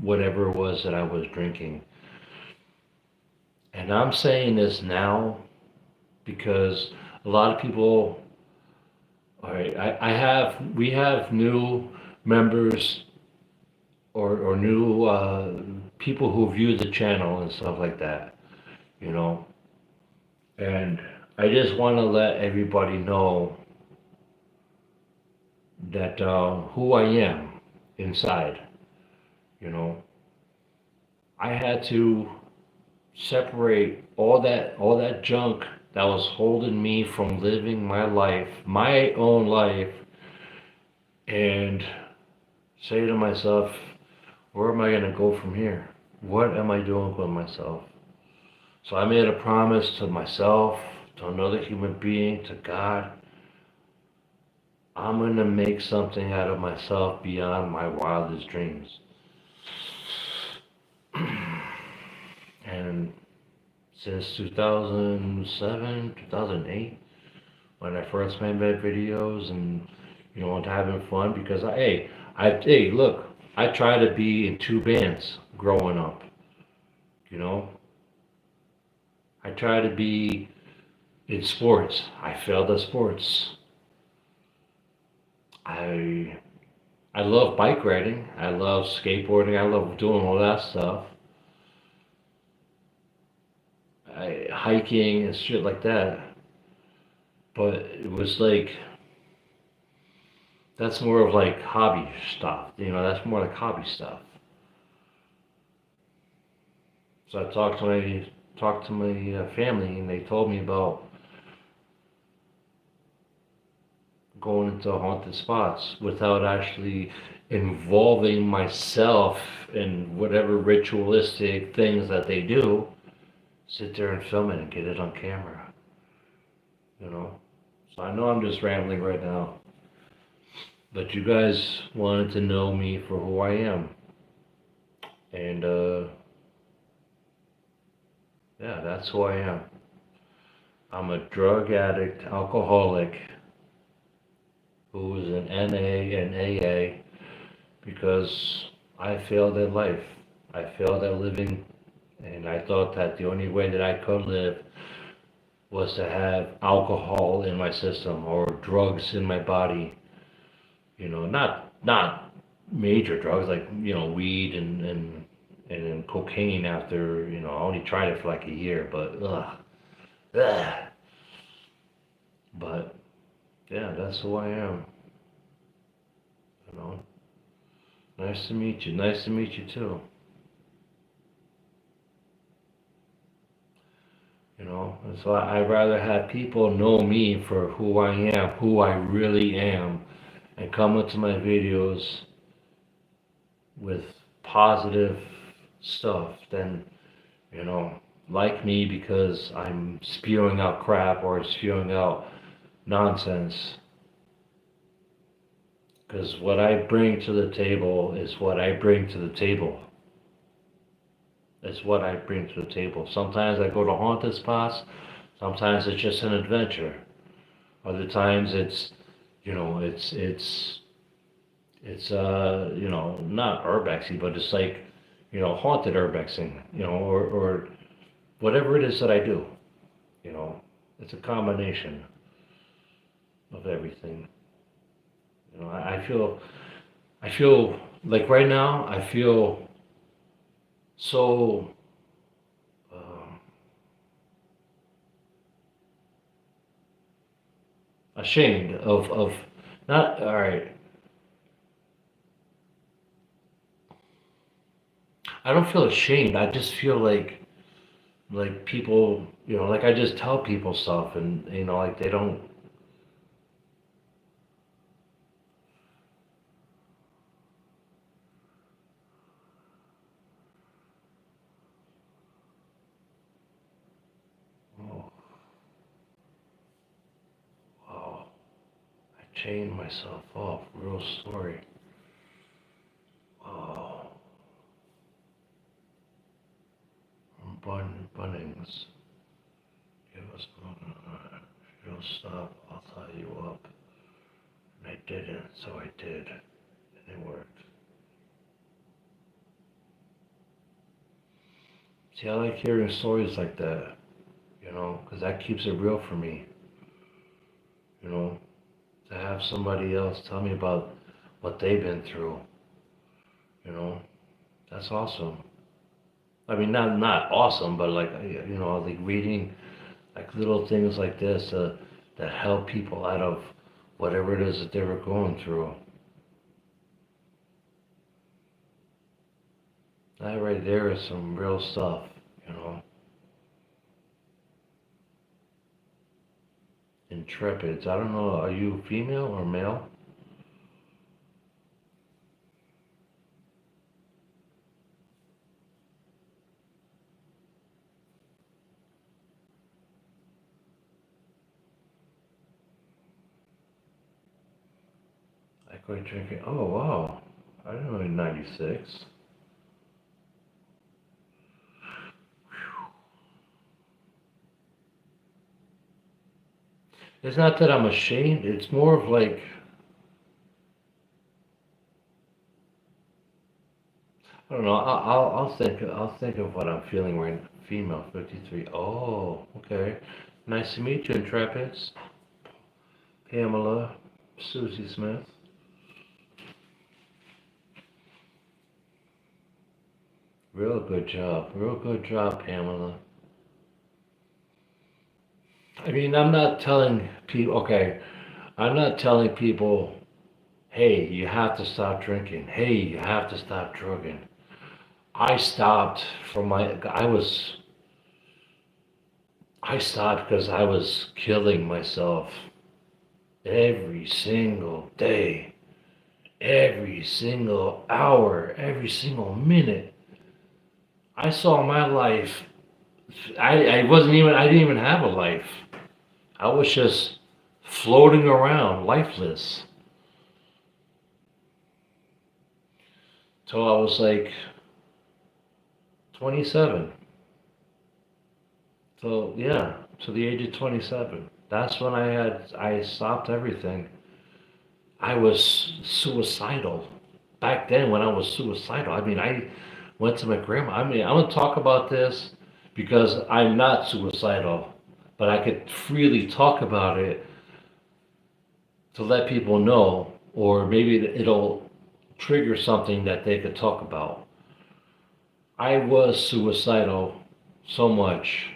whatever it was that I was drinking. And I'm saying this now because a lot of people, all right, we have new members or new people who view the channel and stuff like that, you know. And I just want to let everybody know that who I am inside, you know. I had to separate all that junk that was holding me from living my life, my own life, and say to myself, where am I going to go from here? What am I doing with myself? So I made a promise to myself, to another human being, to God. I'm going to make something out of myself beyond my wildest dreams. And since 2007, 2008, when I first made my videos and, having fun, because hey, look, I tried to be in two bands growing up, you know. I tried to be in sports. I failed at sports. I love bike riding. I love skateboarding. I love doing all that stuff. Hiking and shit like that. But it was like, that's more of like hobby stuff. That's more like hobby stuff. So I talked to my family, and they told me about going into haunted spots without actually involving myself in whatever ritualistic things that they do. Sit there and film it and get it on camera, you know. So I know I'm just rambling right now, but you guys wanted to know me for who I am, and yeah, that's who I am. I'm a drug addict, alcoholic, who is an NA and AA because I failed at life. I failed at living, and I thought that the only way that I could live was to have alcohol in my system or drugs in my body. Not major drugs like weed and cocaine. After I only tried it for like a year, but ugh. But Yeah, that's who I am. You know. Nice to meet you. Nice to meet you too. You know, and so I'd rather have people know me for who I am, who I really am, and come into my videos with positive stuff than, you know, like me because I'm spewing out crap or spewing out nonsense. Because what I bring to the table is what I bring to the table. It's what I bring to the table. Sometimes I go to haunted spots. Sometimes it's just an adventure. Other times it's, you know, you know, not urbexing, but it's like, you know, haunted urbexing, you know, or whatever it is that I do, you know. It's a combination of everything. You know, I feel like right now, I feel so um, ashamed of not, all right, I don't feel ashamed. I just feel like people, you know, like I just tell people stuff and, you know, like they don't, oh, wow, I chained myself off. Real story. Wow. Bunnings. Give us, if you'll stop, I'll tie you up. And I didn't, so I did. And it worked. See, I like hearing stories like that, you know, because that keeps it real for me, you know, to have somebody else tell me about what they've been through, you know, that's awesome. I mean, not awesome, but like, you know, like reading like little things like this that help people out of whatever it is that they were going through. That right there is some real stuff, you know. Intrepids. I don't know. Are you female or male? I quit drinking. Oh wow. I didn't know in '96. It's not that I'm ashamed. It's more of like I don't know. I'll think of what I'm feeling right now. Female 53. Oh, okay. Nice to meet you, Intrepids. Pamela, Susie Smith. Real good job. Real good job, Pamela. I mean, I'm not telling people. Okay, I'm not telling people, hey, you have to stop drinking. Hey, you have to stop drugging. I stopped from my. I stopped because I was killing myself every single day, every single hour, every single minute. I saw my life. I wasn't even. I didn't even have a life. I was just floating around, lifeless, till I was like 27. So yeah, to the age of 27. That's when I stopped everything. I was suicidal. Back then when I was suicidal, I mean I went to my grandma. I mean, I'm gonna talk about this because I'm not suicidal, but I could freely talk about it to let people know, or maybe it'll trigger something that they could talk about. I was suicidal so much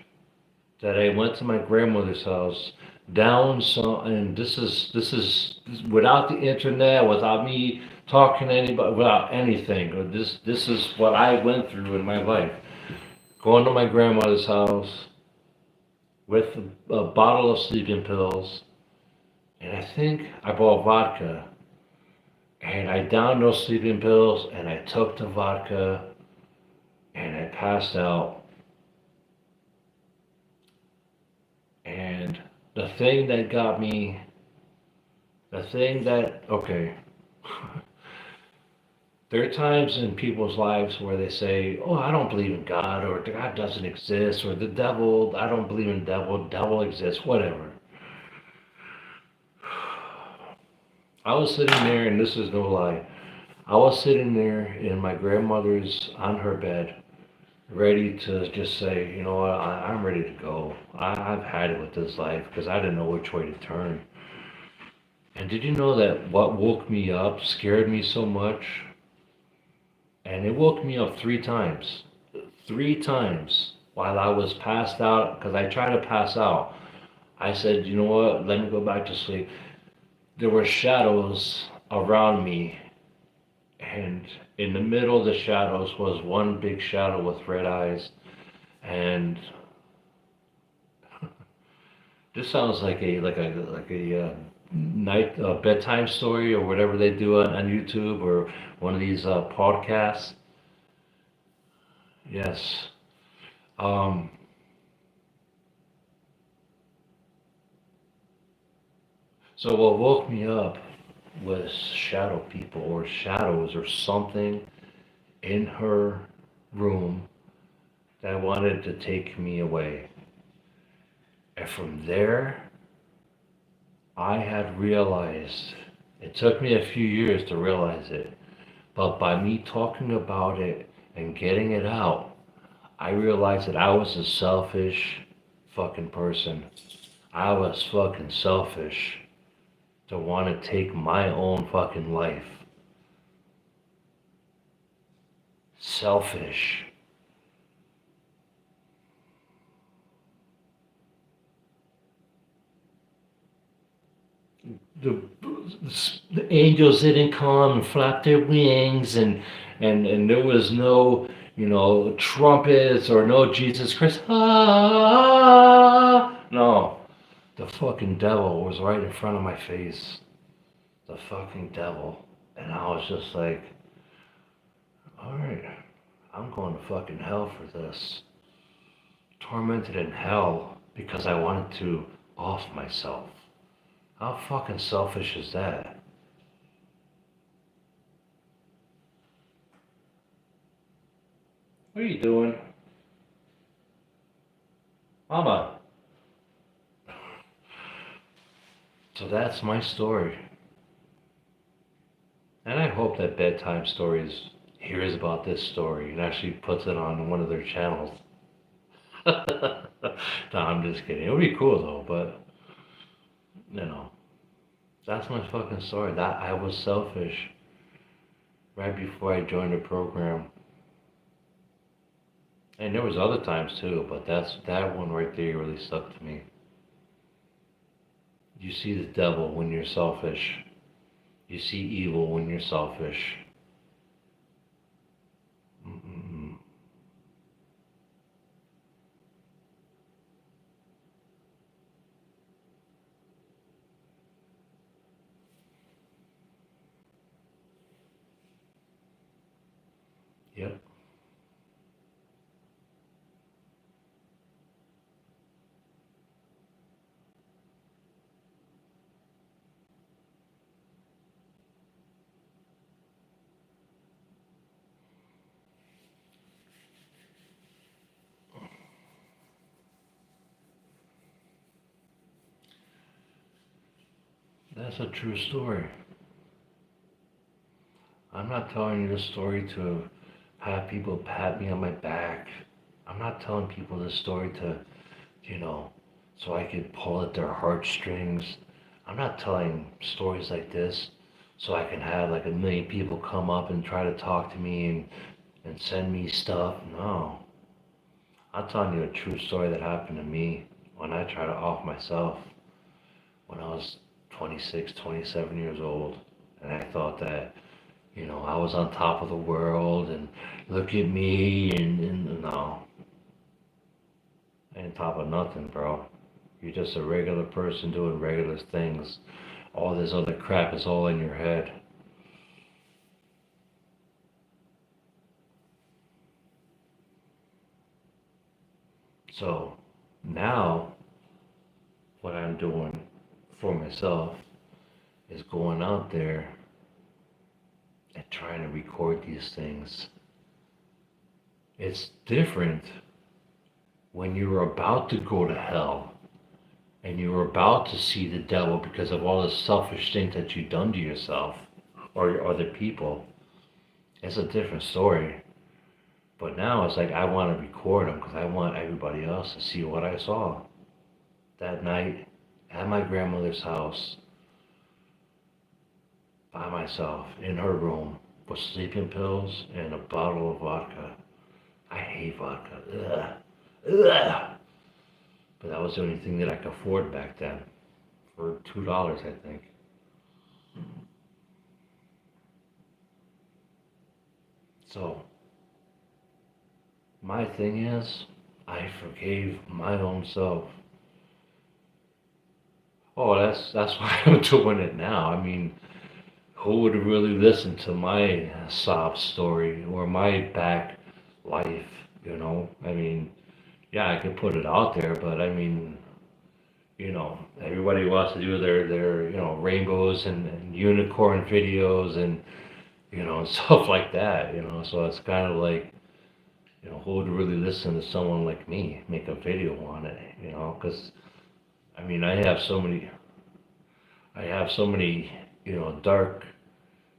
that I went to my grandmother's house down some, and this is without the internet, without me talking to anybody, without anything. Or this is what I went through in my life. Going to my grandmother's house with a bottle of sleeping pills, and I think I bought vodka, and I downed those sleeping pills, and I took the vodka, and I passed out. And the thing that got me, the thing that, okay, there are times in people's lives where they say, "Oh, I don't believe in God," or "God doesn't exist," or "the devil, I don't believe in devil, devil exists," whatever. I was sitting there, and this is no lie. I was sitting there in my grandmother's, on her bed, ready to just say, you know what, I'm ready to go. I've had it with this life because I didn't know which way to turn. And did you know that what woke me up scared me so much? And it woke me up 3 times. 3 times while I was passed out, because I tried to pass out. I said, you know what, let me go back to sleep. There were shadows around me, and in the middle of the shadows was one big shadow with red eyes. And this sounds like a night bedtime story or whatever they do on YouTube or one of these podcasts. Yes. Um, so what woke me up was shadow people or shadows or something in her room that wanted to take me away. And from there, I had realized, it took me a few years to realize it, but by me talking about it and getting it out, I realized that I was a selfish fucking person. I was fucking selfish to want to take my own fucking life. Selfish. The, the angels didn't come and flap their wings, and there was no, trumpets or no Jesus Christ. Ah, no. The fucking devil was right in front of my face. The fucking devil. And I was just like, alright, I'm going to fucking hell for this. Tormented in hell because I wanted to off myself. How fucking selfish is that? What are you doing? Mama. So that's my story. And I hope that Bedtime Stories hears about this story and actually puts it on one of their channels. No, I'm just kidding. It would be cool though, but you know, that's my fucking story. That I was selfish right before I joined the program. And there was other times too, but that one right there really stuck to me. You see the devil when you're selfish. You see evil when you're selfish. Mm-mm-mm. Yep, that's a true story. I'm not telling you this story to have people pat me on my back. I'm not telling people this story to, you know, so I could pull at their heartstrings. I'm not telling stories like this so I can have like a million people come up and try to talk to me and send me stuff. No. I'm telling you a true story that happened to me when I try to off myself. when I was 26, 27 years old. And I thought that, I was on top of the world and look at me and no, I ain't top of nothing, bro. You're just a regular person doing regular things. All this other crap is all in your head. So now what I'm doing for myself is going out there and trying to record these things. It's different when you're about to go to hell and you're about to see the devil because of all the selfish things that you've done to yourself or other people. It's a different story. But now it's like I want to record them because I want everybody else to see what I saw that night at my grandmother's house by myself in her room with sleeping pills and a bottle of vodka. I hate vodka. Ugh. Ugh. But that was the only thing that I could afford back then for $2, I think. So, my thing is, I forgave my own self. Oh, that's why I'm doing it now. I mean, who would really listen to my sob story or my back life, I mean, yeah, I could put it out there, but I mean, everybody wants to do their rainbows and unicorn videos and, stuff like that, so it's kind of like, who would really listen to someone like me make a video on it, because, I mean, I have so many, dark,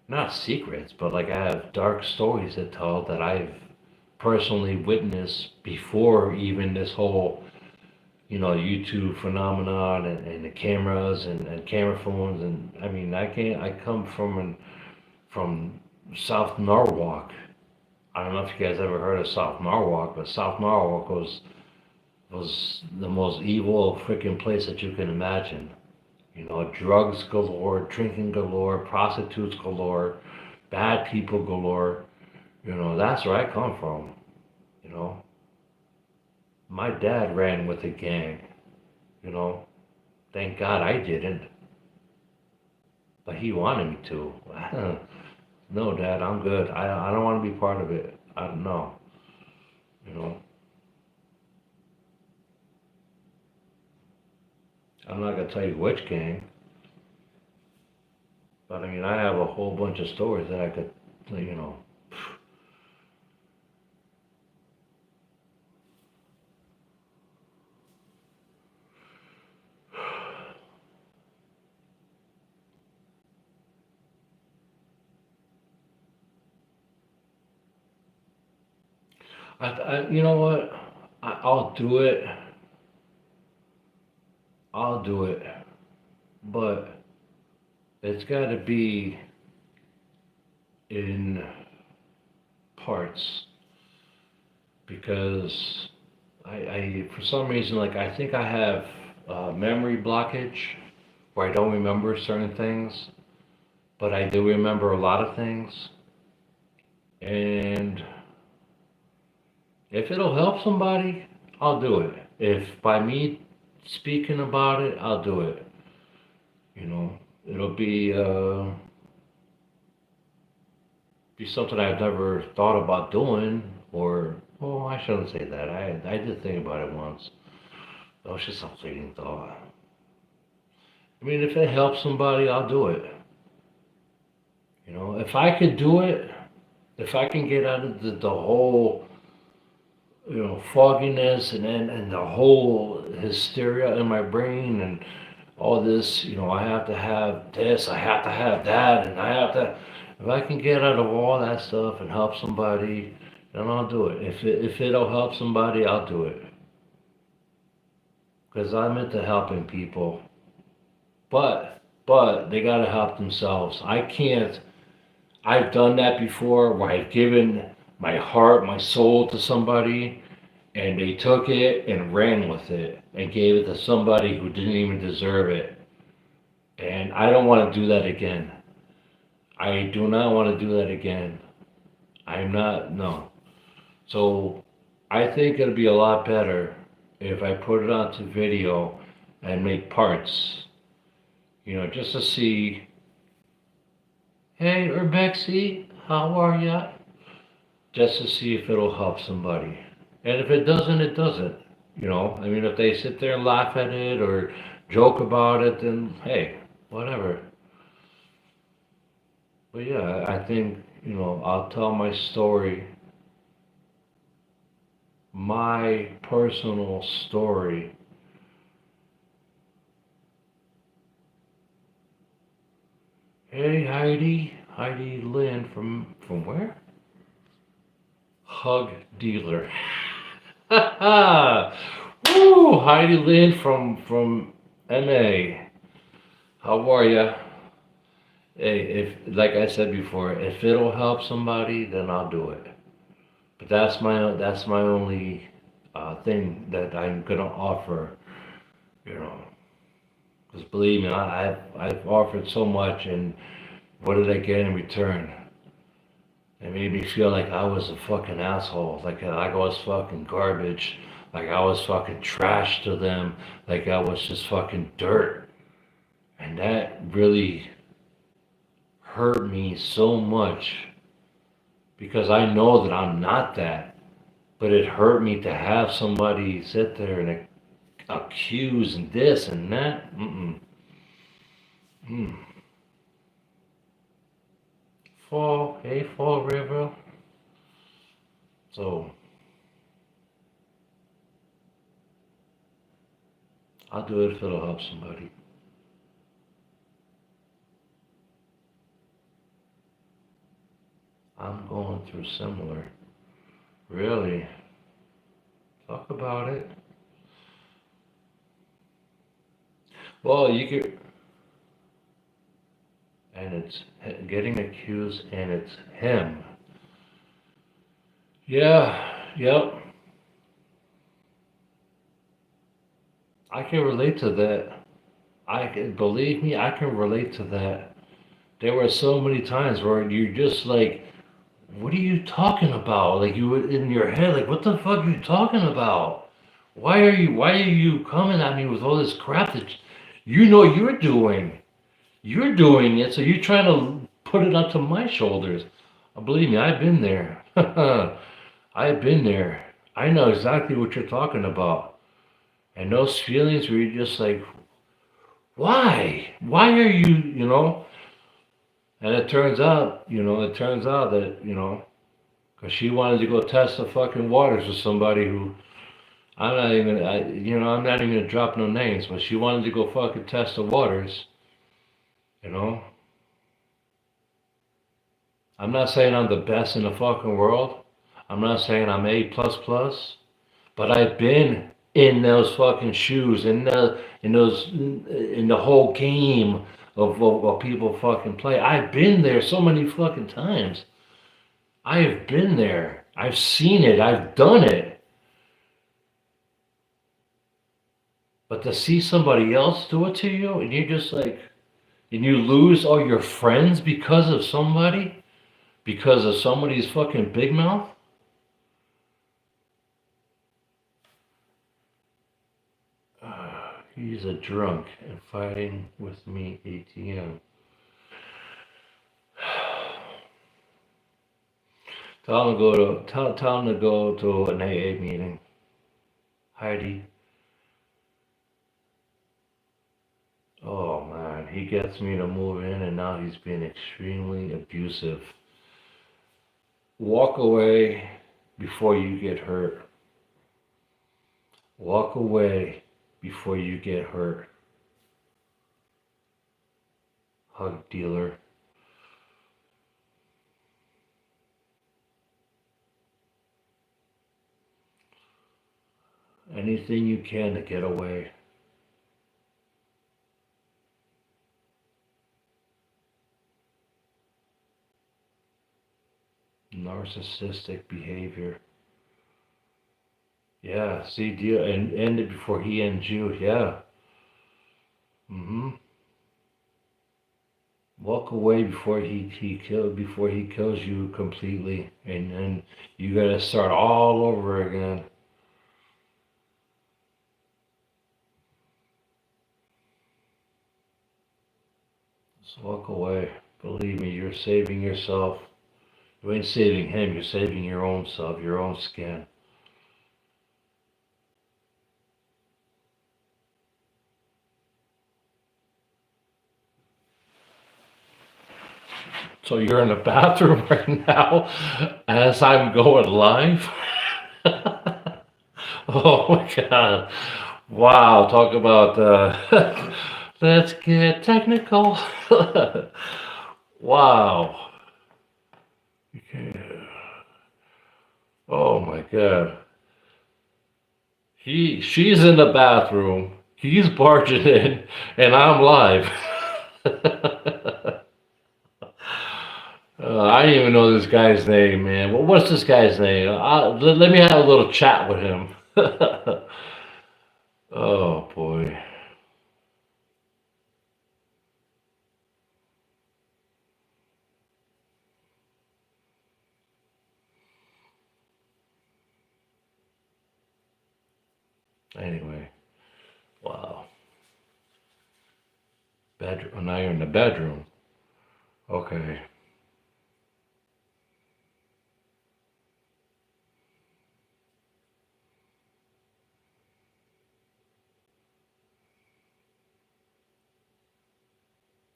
not secrets, but like I have dark stories to tell that I've personally witnessed before even this whole, YouTube phenomenon and the cameras and camera phones. And I mean, I come from South Norwalk. I don't know if you guys ever heard of South Norwalk, but South Norwalk was the most evil freaking place that you can imagine. Drugs galore, drinking galore, prostitutes galore, bad people galore. That's where I come from. You know, my dad ran with a gang. You know, thank God I didn't, but he wanted me to. No, Dad, I'm good. I don't want to be part of it. I don't know. You know, I'm not gonna tell you which gang, but I mean, I have a whole bunch of stories that I could, you know. You know what? I'll do it. I'll do it, but it's got to be in parts because for some reason, like I think I have memory blockage where I don't remember certain things, but I do remember a lot of things. And if it'll help somebody, I'll do it. If by me speaking about it, I'll do it. You know, it'll be something I've never thought about doing, or oh, I shouldn't say that. I did think about it once. That was just a fleeting thought. I mean, if it helps somebody, I'll do it. You know, if I could do it, if I can get out of the whole fogginess and the whole hysteria in my brain and all this, I have to have this, I have to have that, and I have to. If I can get out of all that stuff and help somebody, then I'll do it. If it'll help somebody, I'll do it. Because I'm into helping people, but they gotta help themselves. I can't. I've done that before where I've given my heart, my soul to somebody, and they took it and ran with it and gave it to somebody who didn't even deserve it. And I don't want to do that again. I do not want to do that again. I'm not, no. So I think it'll be a lot better if I put it onto video and make parts, just to see, hey, Urbexy, how are ya? Just to see if it'll help somebody. And if it doesn't, it doesn't. I mean, if they sit there and laugh at it or joke about it, then hey, whatever. But yeah, I think, I'll tell my story, my personal story. Hey Heidi Lynn from where? Hug dealer. Woo! Heidi Lynn from MA. How are ya? Hey, if like I said before, if it'll help somebody, then I'll do it. But that's my only thing that I'm gonna offer. You know, because believe me, I've offered so much, and what did I get in return? It made me feel like I was a fucking asshole, like I was fucking garbage, like I was fucking trash to them, like I was just fucking dirt, and that really hurt me so much because I know that I'm not that, but it hurt me to have somebody sit there and accuse and this and that. Mm-mm. Mm. Fall River. So I'll do it if it'll help somebody. I'm going through similar. Really? Talk about it. Well, you could, and it's getting accused, and it's him. Yeah, yep. I can relate to that. I can believe me. I can relate to that. There were so many times where you're just like, "What are you talking about?" Like you were in your head, like, "What the fuck are you talking about? Why are you coming at me with all this crap that you know you're doing? You're doing it, so you're trying to put it onto my shoulders." Believe me, I've been there. I've been there. I know exactly what you're talking about. And those feelings where you're just like, why? Why are you? And it turns out that, because she wanted to go test the fucking waters with somebody who, I'm not even gonna drop no names, but she wanted to go fucking test the waters, you know? I'm not saying I'm the best in the fucking world. I'm not saying I'm A plus plus, but I've been in those fucking shoes, in the whole game of what people fucking play. I've been there so many fucking times. I have been there. I've seen it. I've done it. But to see somebody else do it to you, and you just like, and you lose all your friends because of somebody's fucking big mouth. He's a drunk and fighting with me ATM. Tell him to go to an AA meeting. Heidi. Oh man, he gets me to move in and now he's being extremely abusive. Walk away before you get hurt. Walk away before you get hurt. Hug dealer. Anything you can to get away. Narcissistic behavior. Yeah, see, deal and end it before he ends you. Yeah. Mm-hmm. Walk away before before he kills you completely, and then you gotta start all over again. Just walk away. Believe me, you're saving yourself. You ain't saving him, you're saving your own self, your own skin. So you're in the bathroom right now as I'm going live? Oh my god. Wow, talk about let's get technical. Wow. Okay. Oh my god. She's in the bathroom. He's barging in, and I'm live. I didn't even know this guy's name, man. Well, what's this guy's name? Let me have a little chat with him. Oh boy. Anyway, wow. Bedroom. Oh, now you're in the bedroom. Okay.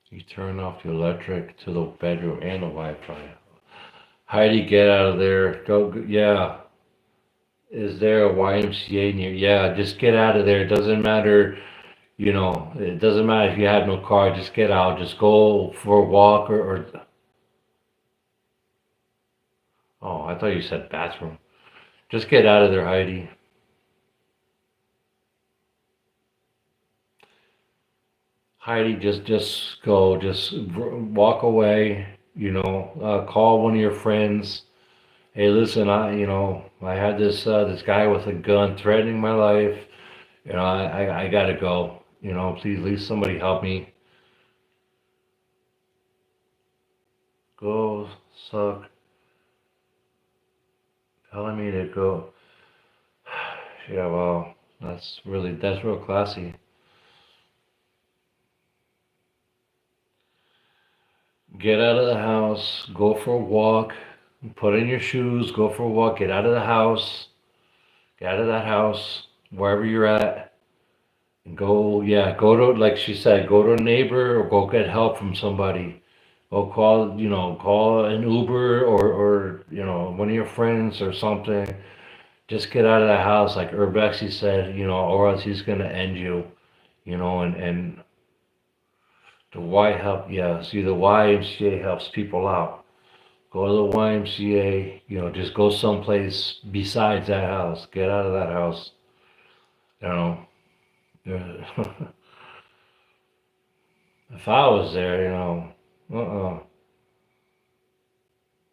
You turn off the electric to the bedroom and the Wi-Fi. Heidi, get out of there. Yeah. Is there a YMCA near? Yeah, just get out of there. It doesn't matter, it doesn't matter if you have no car, just get out. Just go for a walk or oh, I thought you said bathroom. Just get out of there, Heidi. Heidi, just go, just walk away, call one of your friends. Hey, listen, I had this guy with a gun threatening my life. I gotta go. Please somebody help me. Go suck. Telling me to go. Yeah, well, that's real classy. Get out of the house, go for a walk, put in your shoes, go for a walk, get out of the house, get out of that house, wherever you're at, and go, yeah, go to, like she said, go to a neighbor or go get help from somebody. Go call an Uber or one of your friends or something. Just get out of the house, like Urbexy said, or else he's gonna end you, and the Y help, yeah. See, the YMCA helps people out. Go to the YMCA, just go someplace besides that house. Get out of that house. You know, if I was there, uh-uh.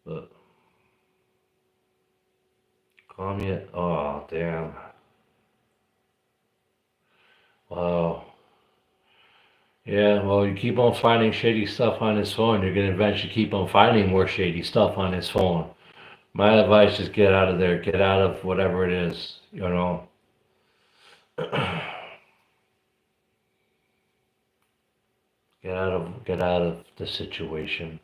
But call me. Oh, damn. Wow. Yeah, well, you keep on finding shady stuff on his phone, you're gonna eventually keep on finding more shady stuff on his phone. My advice is get out of there. Get out of whatever it is, Get out of the situation.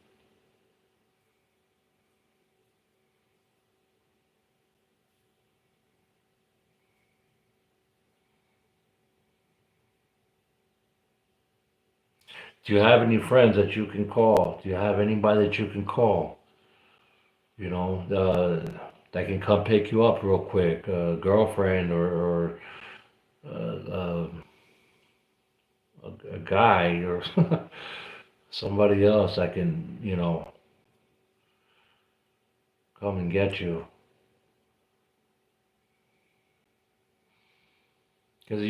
Do you have any friends that you can call? Do you have anybody that you can call? That can come pick you up real quick, a girlfriend or a guy or somebody else that can, come and get you. Because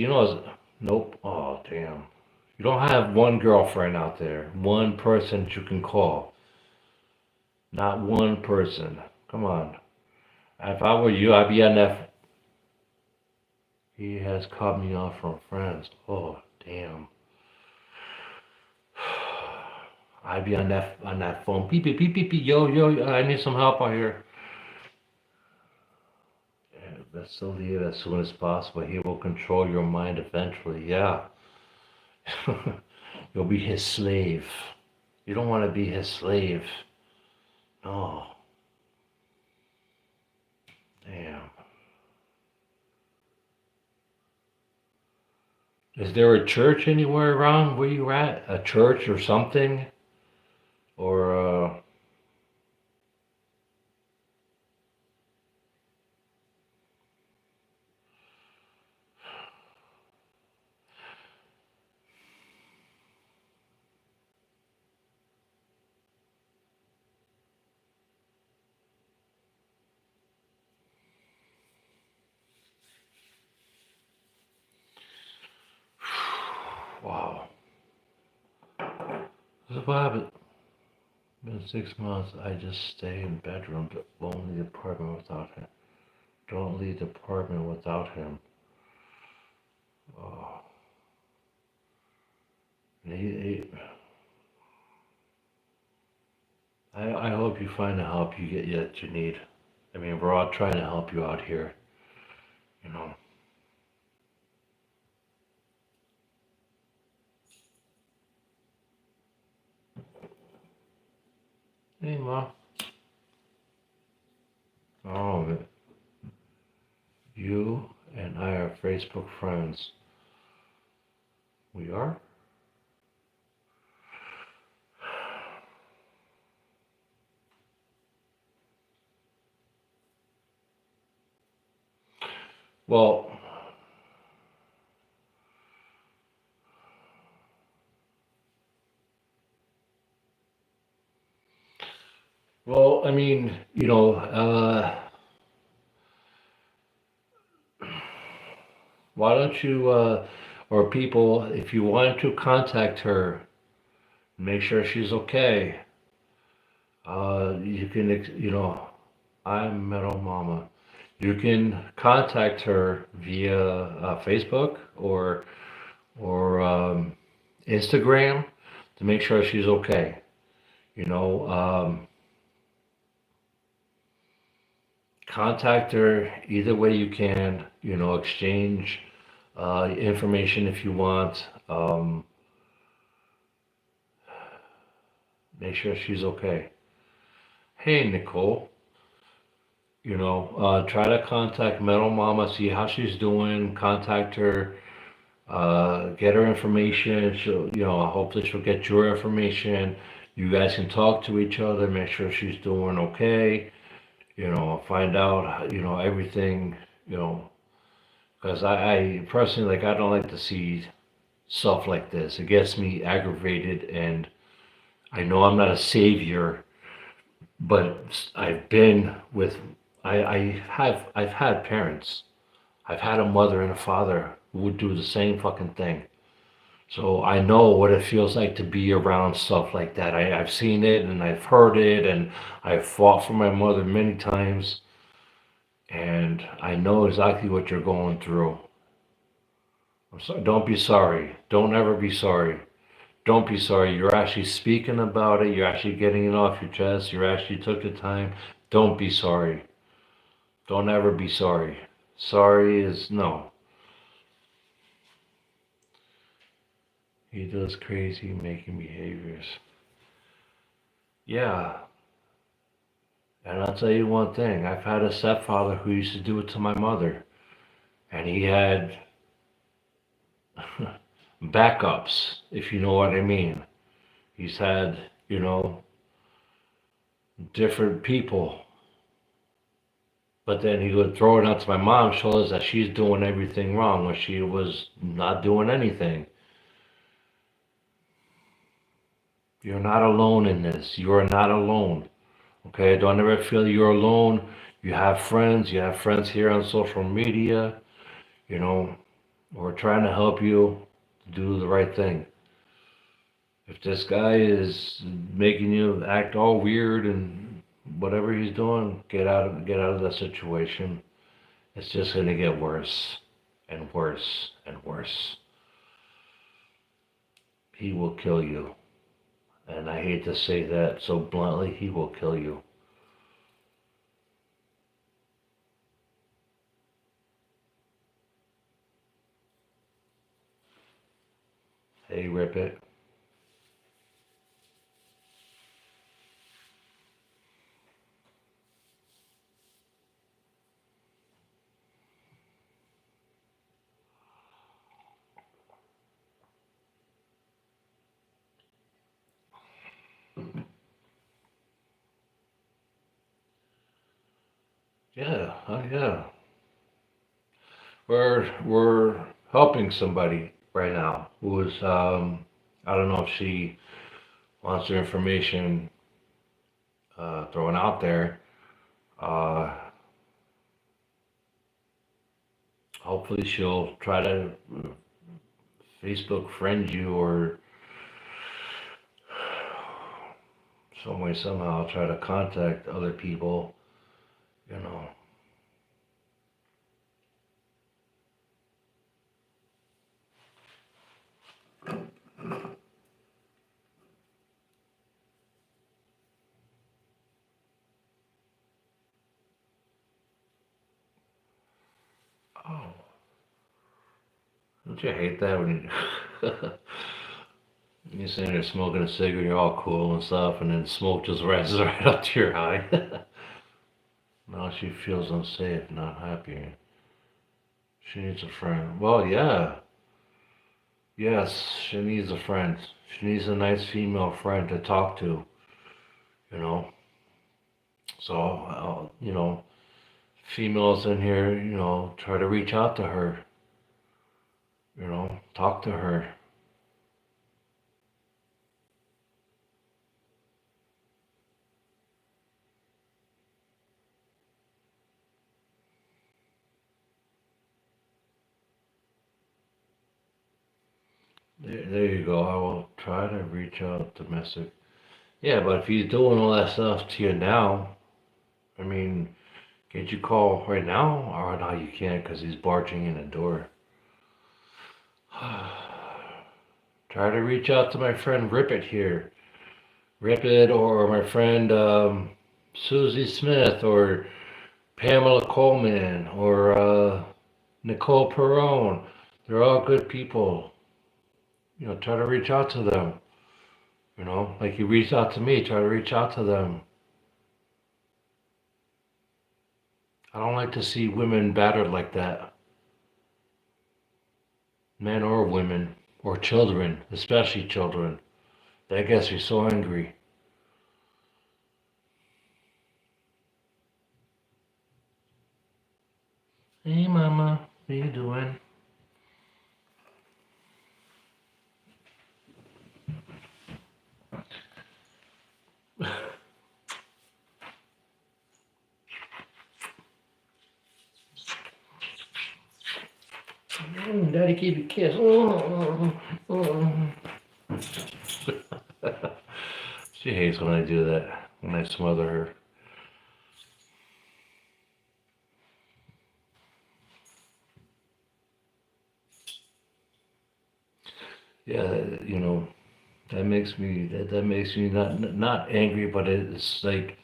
nope. Oh damn. You don't have one girlfriend out there, one person that you can call. Not one person. Come on. If I were you, I'd be on that. He has cut me off from friends. Oh damn. I'd be on that phone. Beep beep beep beep beep. Yo yo, I need some help out here. And best to leave as soon as possible. He will control your mind eventually. Yeah. You'll be his slave. You don't want to be his slave. No. Damn. Is there a church anywhere around where you at? A church or something? Or wow. This is what happened. Been 6 months. I just stay in bedroom, but won't leave the apartment without him. Don't leave the apartment without him. Oh. I hope you find the help that you need. I mean, we're all trying to help you out here, you know. Hey, Mom. Oh, you and I are Facebook friends. We are? Well, I mean, why don't you, or people, if you want to contact her, make sure she's okay. You can, I'm Metal Mama. You can contact her via Facebook or Instagram to make sure she's okay. You know, contact her either way you can. Exchange information if you want. Make sure she's okay. Hey, Nicole. Try to contact Metal Mama, see how she's doing. Contact her, get her information. Hopefully she'll get your information. You guys can talk to each other, make sure she's doing okay. Find out, everything, because I personally, like, I don't like to see stuff like this. It gets me aggravated, and I know I'm not a savior, but I've been with, I've had parents. I've had a mother and a father who would do the same fucking thing. So I know what it feels like to be around stuff like that. I've seen it and I've heard it, and I've fought for my mother many times, and I know exactly what you're going through. I'm sorry. Don't be sorry. Don't ever be sorry. Don't be sorry. You're actually speaking about it. You're actually getting it off your chest. You actually took the time. Don't be sorry. Don't ever be sorry. Sorry is no. He does crazy making behaviors. Yeah. And I'll tell you one thing. I've had a stepfather who used to do it to my mother. And he had backups, if you know what I mean. He's had, different people. But then he would throw it out to my mom, show us that she's doing everything wrong when she was not doing anything. You're not alone in this. You are not alone. Okay? Don't ever feel you're alone. You have friends. You have friends here on social media. We're trying to help you do the right thing. If this guy is making you act all weird and whatever he's doing, get out of that situation. It's just gonna get worse and worse and worse. He will kill you. And I hate to say that so bluntly, he will kill you. Hey, Rip It. Yeah, oh yeah. We're helping somebody right now who is I don't know if she wants her information thrown out there. Uh, Hopefully she'll try to Facebook friend you or some way somehow try to contact other people. You know. Oh, don't you hate that when you you're sitting there smoking a cigarette, you're all cool and stuff, and then smoke just rises right up to your eye. Now she feels unsafe, not happy. She needs a friend. Well, yeah. Yes, she needs a friend. She needs a nice female friend to talk to, you know. So, females in here, try to reach out to her, talk to her. There you go. I will try to reach out domestic. Yeah, but if he's doing all that stuff to you now, I mean, can't you call right now? Or no, you can't because he's barging in the door. Try to reach out to my friend Rip It here. Rip It or my friend Susie Smith or Pamela Coleman or Nicole Perone. They're all good people. Try to reach out to them. Like you reached out to me, try to reach out to them. I don't like to see women battered like that. Men or women, or children, especially children. That gets me so angry. Hey mama, what you doing? Daddy gave you a kiss. She hates when I do that, when I smother her. Yeah, that makes me not angry, but it's like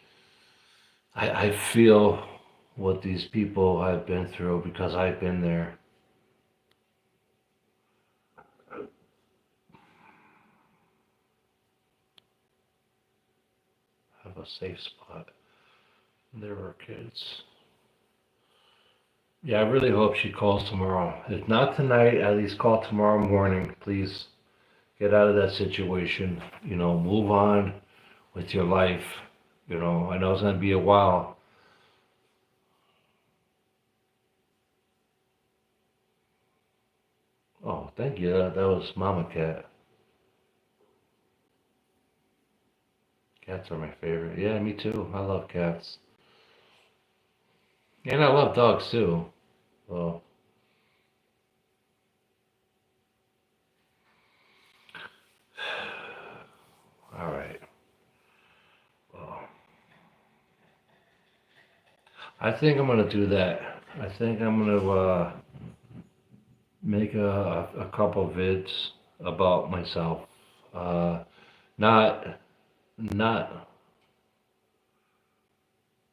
I feel what these people have been through because I've been there. Have a safe spot. There were kids. Yeah, I really hope she calls tomorrow. If not tonight, at least call tomorrow morning, please. Get out of that situation. Move on with your life. I know it's gonna be a while. Oh, thank you. That was Mama Cat. Cats are my favorite. Yeah, me too. I love cats. And I love dogs too. Well, all right. Well, I think I'm gonna do that. I think I'm gonna make a couple vids about myself. Uh, not, not,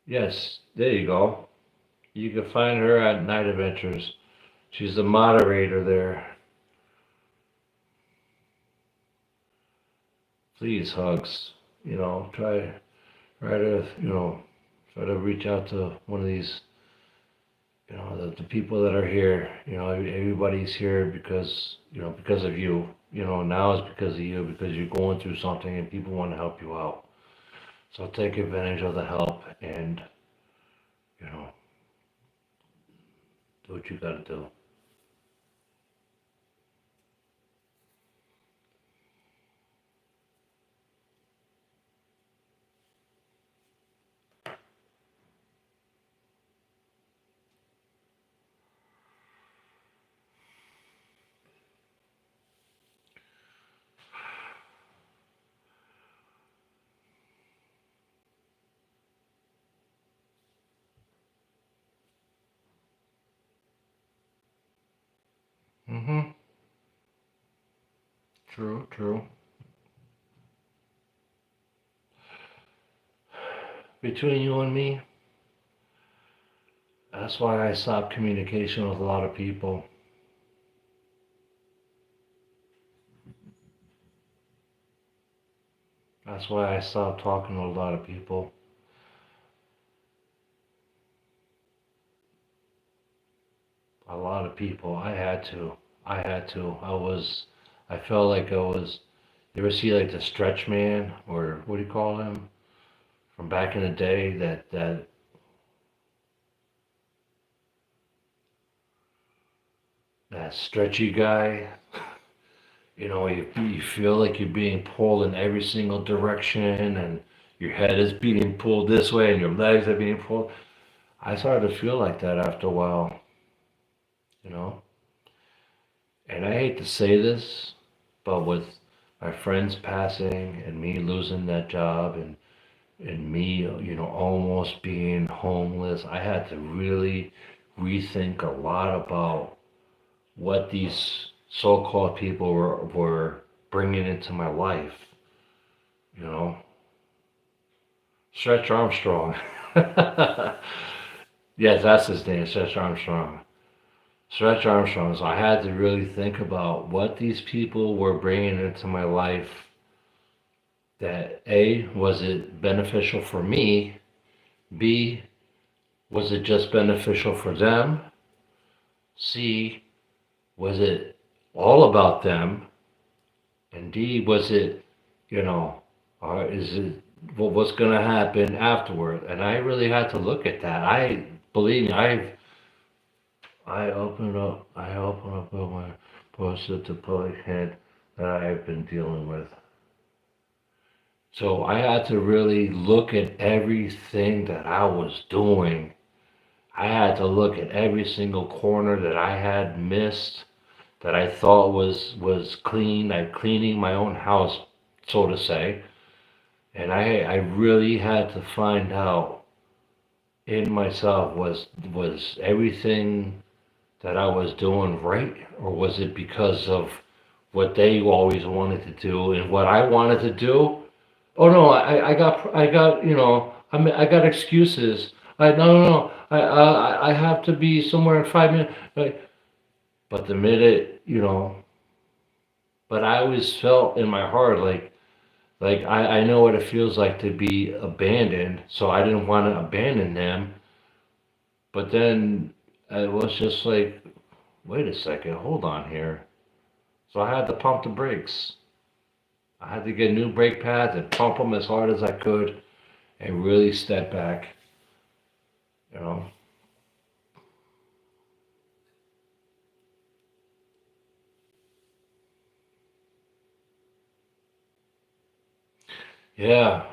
yes, there you go. You can find her at Night Adventures. She's the moderator there. Please, hugs. Try to, try to reach out to one of these, the people that are here. Everybody's here because of you. Now it's because of you, because you're going through something and people want to help you out. So take advantage of the help and, you know, do what you gotta do. Mm-hmm. True, true. Between you and me, that's why I stopped communication with a lot of people. That's why I stopped talking to a lot of people. A lot of people. I had to. I had to. I felt like I was, you ever see like the stretch man, or what do you call him? From back in the day, that stretchy guy. You feel like you're being pulled in every single direction, and your head is being pulled this way, and your legs are being pulled. I started to feel like that after a while, you know. And I hate to say this, but with my friends passing and me losing that job and me, almost being homeless, I had to really rethink a lot about what these so-called people were bringing into my life. You know, Stretch Armstrong. Yes, that's his name, Stretch Armstrong. Stretch Armstrong. So I had to really think about what these people were bringing into my life. That A, was it beneficial for me? B, was it just beneficial for them? C, was it all about them? And D, was it, you know, or is it what's going to happen afterward? And I really had to look at that. I believe me, I open up with my posted to public head that I've been dealing with. So I had to really look at everything that I was doing. I had to look at every single corner that I had missed, that I thought was clean. I'm cleaning my own house, so to say. And I really had to find out in myself, was everything that I was doing right, or was it because of what they always wanted to do and what I wanted to do? Oh no, I got I got excuses. I no no no. I have to be somewhere in 5 minutes. But the minute, but I always felt in my heart like I know what it feels like to be abandoned, so I didn't want to abandon them. But then it was just like, wait a second, hold on here. So I had to pump the brakes. I had to get new brake pads and pump them as hard as I could and really step back, you know. Yeah,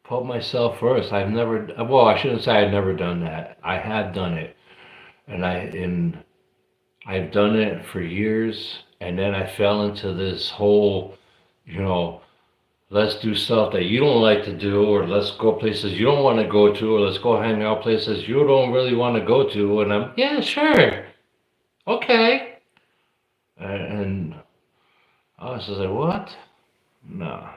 put myself first. Well, I shouldn't say I've never done that. I have done it, and I've done it for years, and then I fell into this whole, you know, let's do stuff that you don't like to do, or let's go places you don't want to go to, or let's go hang out places you don't really want to go to. And yeah, sure, okay. And I was just like, what? No.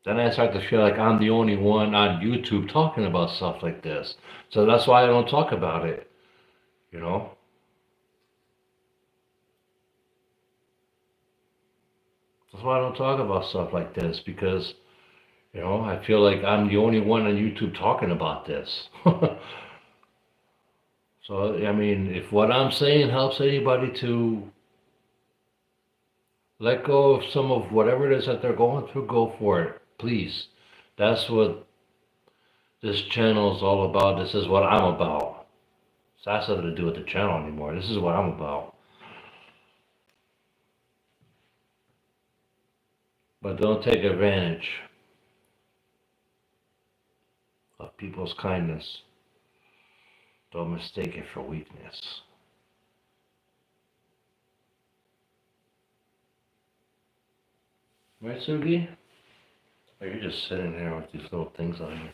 Then I start to feel like I'm the only one on YouTube talking about stuff like this. So that's why I don't talk about it, you know? That's why I don't talk about stuff like this because, I feel like I'm the only one on YouTube talking about this. So, I mean, if what I'm saying helps anybody to let go of some of whatever it is that they're going through, go for it, please. That's what this channel is all about. This is what I'm about. So that's nothing to do with the channel anymore. This is what I'm about. But don't take advantage of people's kindness. Don't mistake it for weakness. Right, Suki? Or you're just sitting there with these little things on you.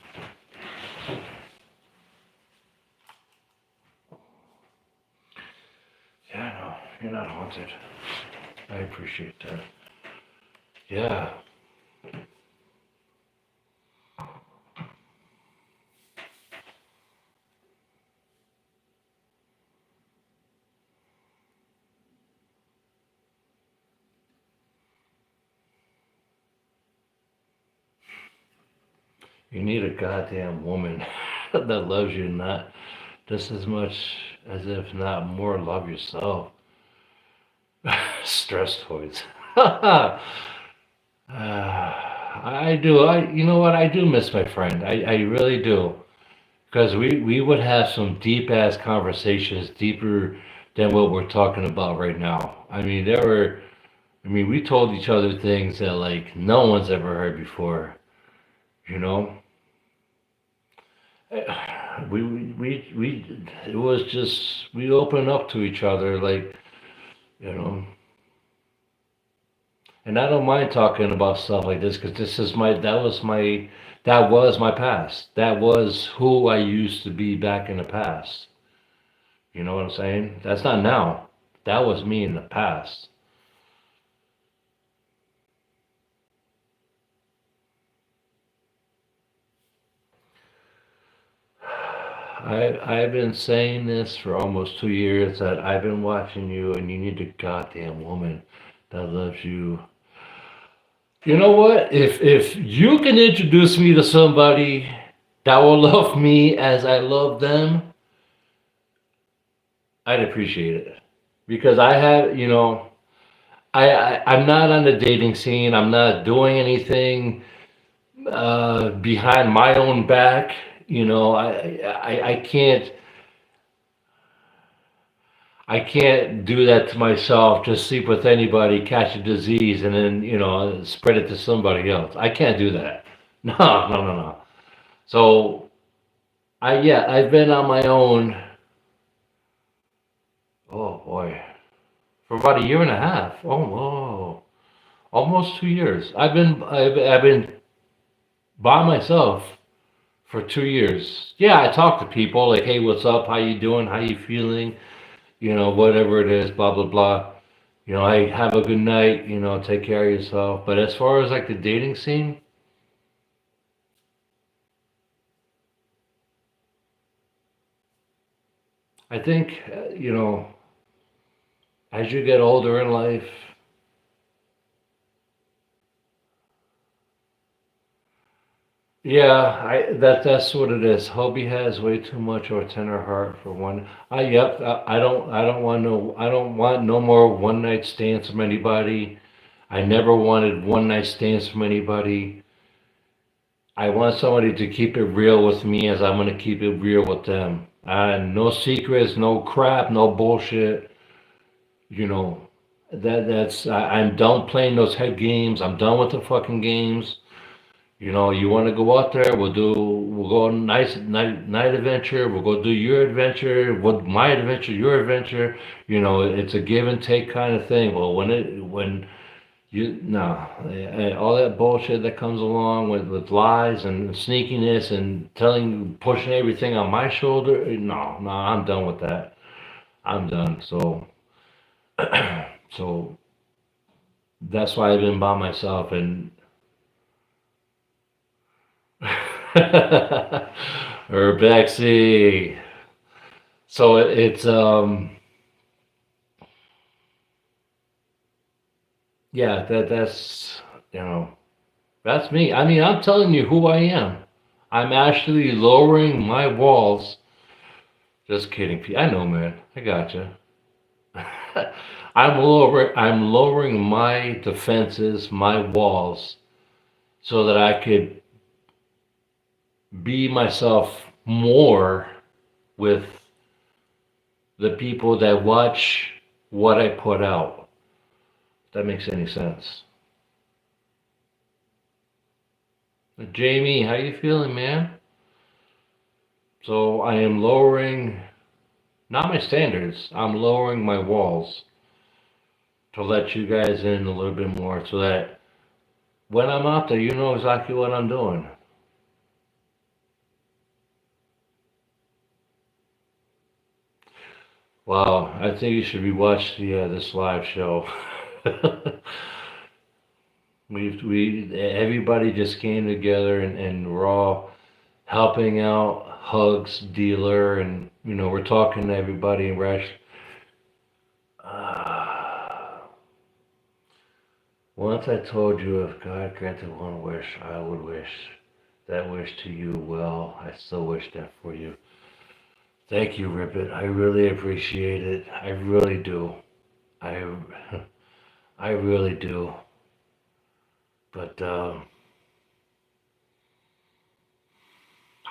Yeah, I know. You're not haunted. I appreciate that. Yeah. You need a goddamn woman that loves you not just as much as if not more love yourself. Stress toys. I do. You know what? I do miss my friend. I really do. Because we would have some deep ass conversations, deeper than what we're talking about right now. We told each other things that like no one's ever heard before, you know? It was just, we opened up to each other, like, you know? And I don't mind talking about stuff like this because that was my past. That was who I used to be back in the past. You know what I'm saying? That's not now. That was me in the past. I've been saying this for almost 2 years that I've been watching you and you need a goddamn woman that loves you. You know what? If you can introduce me to somebody that will love me as I love them, I'd appreciate it. Because I have, I'm not on the dating scene. I'm not doing anything behind my own back. I can't do that to myself. Just sleep with anybody, catch a disease, and then spread it to somebody else. I can't do that. No, no, no, no. So I've been on my own. Oh boy, for about a year and a half. Oh, whoa, almost 2 years. I've been by myself for 2 years. Yeah, I talk to people like, hey, what's up? How you doing? How you feeling? Whatever it is, blah blah blah. I have a good night. Take care of yourself. But as far as like the dating scene, I think as you get older in life, yeah, that's what it is. Hobie has way too much of a tender heart for one. I don't want no more one night stands from anybody. I never wanted one night stands from anybody. I want somebody to keep it real with me as I'm gonna keep it real with them. And no secrets, no crap, no bullshit. You know, I'm done playing those head games. I'm done with the fucking games. You want to go out there? We'll go on nice night adventure. We'll go do your adventure. My adventure, your adventure. It's a give and take kind of thing. Well, when you no, all that bullshit that comes along with lies and sneakiness and pushing everything on my shoulder. No, no, I'm done with that. I'm done. So, so that's why I've been by myself and Urbexy. So it's yeah, that's you know, that's me. I mean, I'm telling you who I am. I'm actually lowering my walls. Just kidding, Pete. I know, man. I gotcha. I'm lowering my defenses, my walls, so that I could be myself more with the people that watch what I put out. If that makes any sense. Jamie, how you feeling, man? So I am lowering not my standards. I'm lowering my walls to let you guys in a little bit more, so that when I'm out there, you know exactly what I'm doing. Wow, I think you should rewatch the this live show. We everybody just came together and we're all helping out Hugs dealer, and we're talking to everybody, and we're actually uh, once I told you, if God granted one wish, I would wish that wish to you. Well, I still wish that for you. Thank you, Ribbit. I really appreciate it. I really do. I I really do. But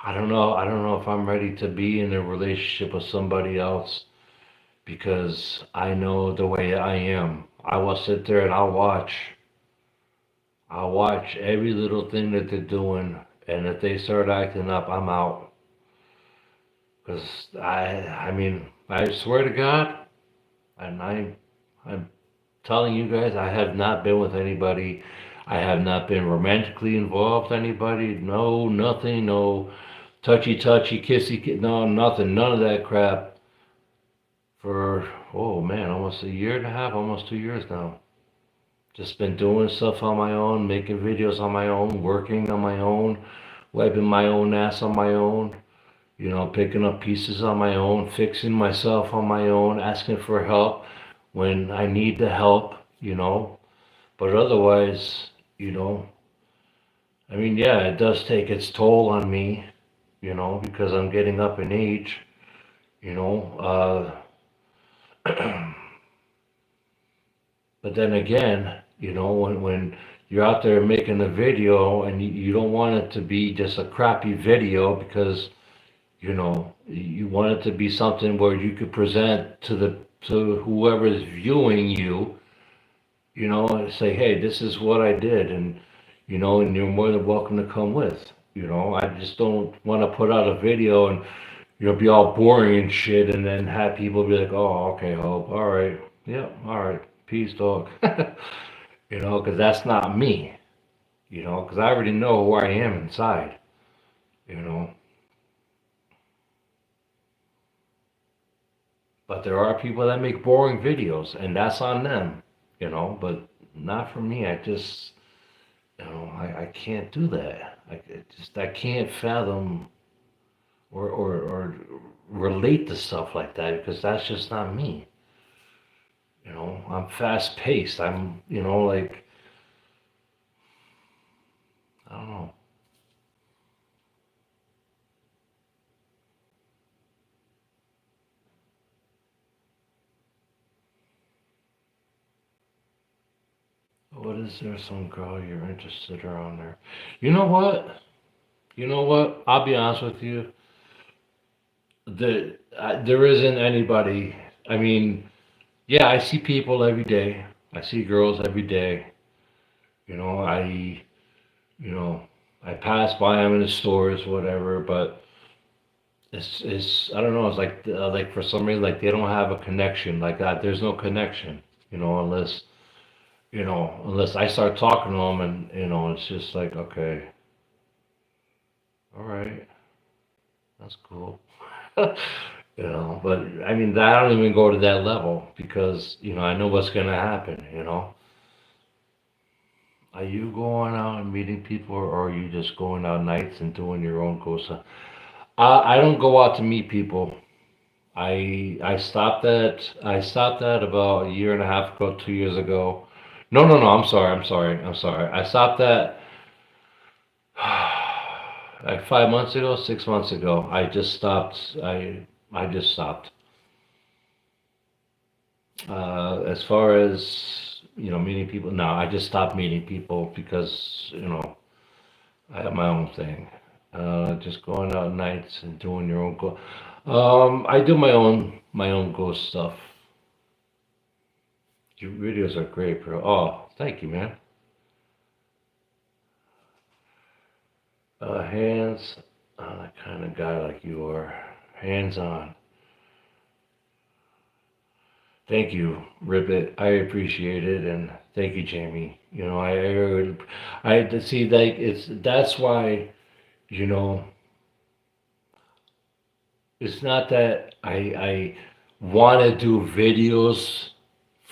I don't know. I don't know if I'm ready to be in a relationship with somebody else, because I know the way I am. I will sit there and I'll watch. I'll watch every little thing that they're doing, and if they start acting up, I'm out. Cause I mean, I swear to God, and I'm telling you guys, I have not been with anybody. I have not been romantically involved with anybody. No, nothing. No touchy, touchy, kissy, no, nothing. None of that crap for, oh man, almost a year and a half, almost 2 years now. Just been doing stuff on my own, making videos on my own, working on my own, wiping my own ass on my own, picking up pieces on my own, fixing myself on my own, asking for help when I need the help. But otherwise, you know, I mean, yeah, it does take its toll on me, because I'm getting up in age, you know. But then again, when you're out there making a video and you don't want it to be just a crappy video, because you want it to be something where you could present to whoever is viewing you, and say, hey, this is what I did, and you're more than welcome to come with. I just don't want to put out a video and be all boring and shit, and then have people be like, oh, okay, Hope, all right, yep, all right, peace, dog. Because that's not me. Because I already know who I am inside. You know, but there are people that make boring videos, and that's on them. But not for me. I just, I can't do that. I can't fathom or relate to stuff like that, because that's just not me. I'm fast paced. I'm, like, I don't know. What is there? Some girl you're interested around there? You know what? You know what? I'll be honest with you. There isn't anybody. I mean, yeah, I see people every day. I see girls every day. You know, I, you know, I pass by them in the stores, whatever. But it's I don't know. It's like for some reason, like they don't have a connection. Like that, there's no connection. Unless I start talking to them, and it's just like, okay, all right, that's cool. But I mean, I don't even go to that level, because I know what's gonna happen. Are you going out and meeting people, or are you just going out nights and doing your own ghost hunt? I don't go out to meet people. I stopped that about a year and a half ago, 2 years ago. No. I'm sorry. I stopped that like 5 months ago, 6 months ago. I just stopped. I just stopped. As far as meeting people, no, I just stopped meeting people because I have my own thing. Just going out nights and doing your own go. I do my own ghost stuff. Your videos are great, bro. Oh, thank you, man. Hands on the kind of guy like you are. Hands on. Thank you, Ribbit. I appreciate it, and thank you, Jamie. I see like that's why you know it's not that I want to do videos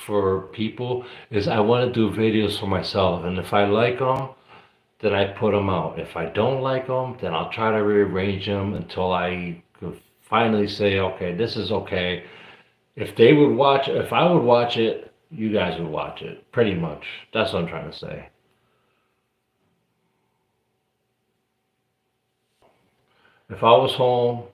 for people. Is I want to do videos for myself, and if I like them, then I put them out. If I don't like them, then I'll try to rearrange them until I could finally say, okay, this is okay. If I would watch it, you guys would watch it. Pretty much. That's what I'm trying to say. If I was home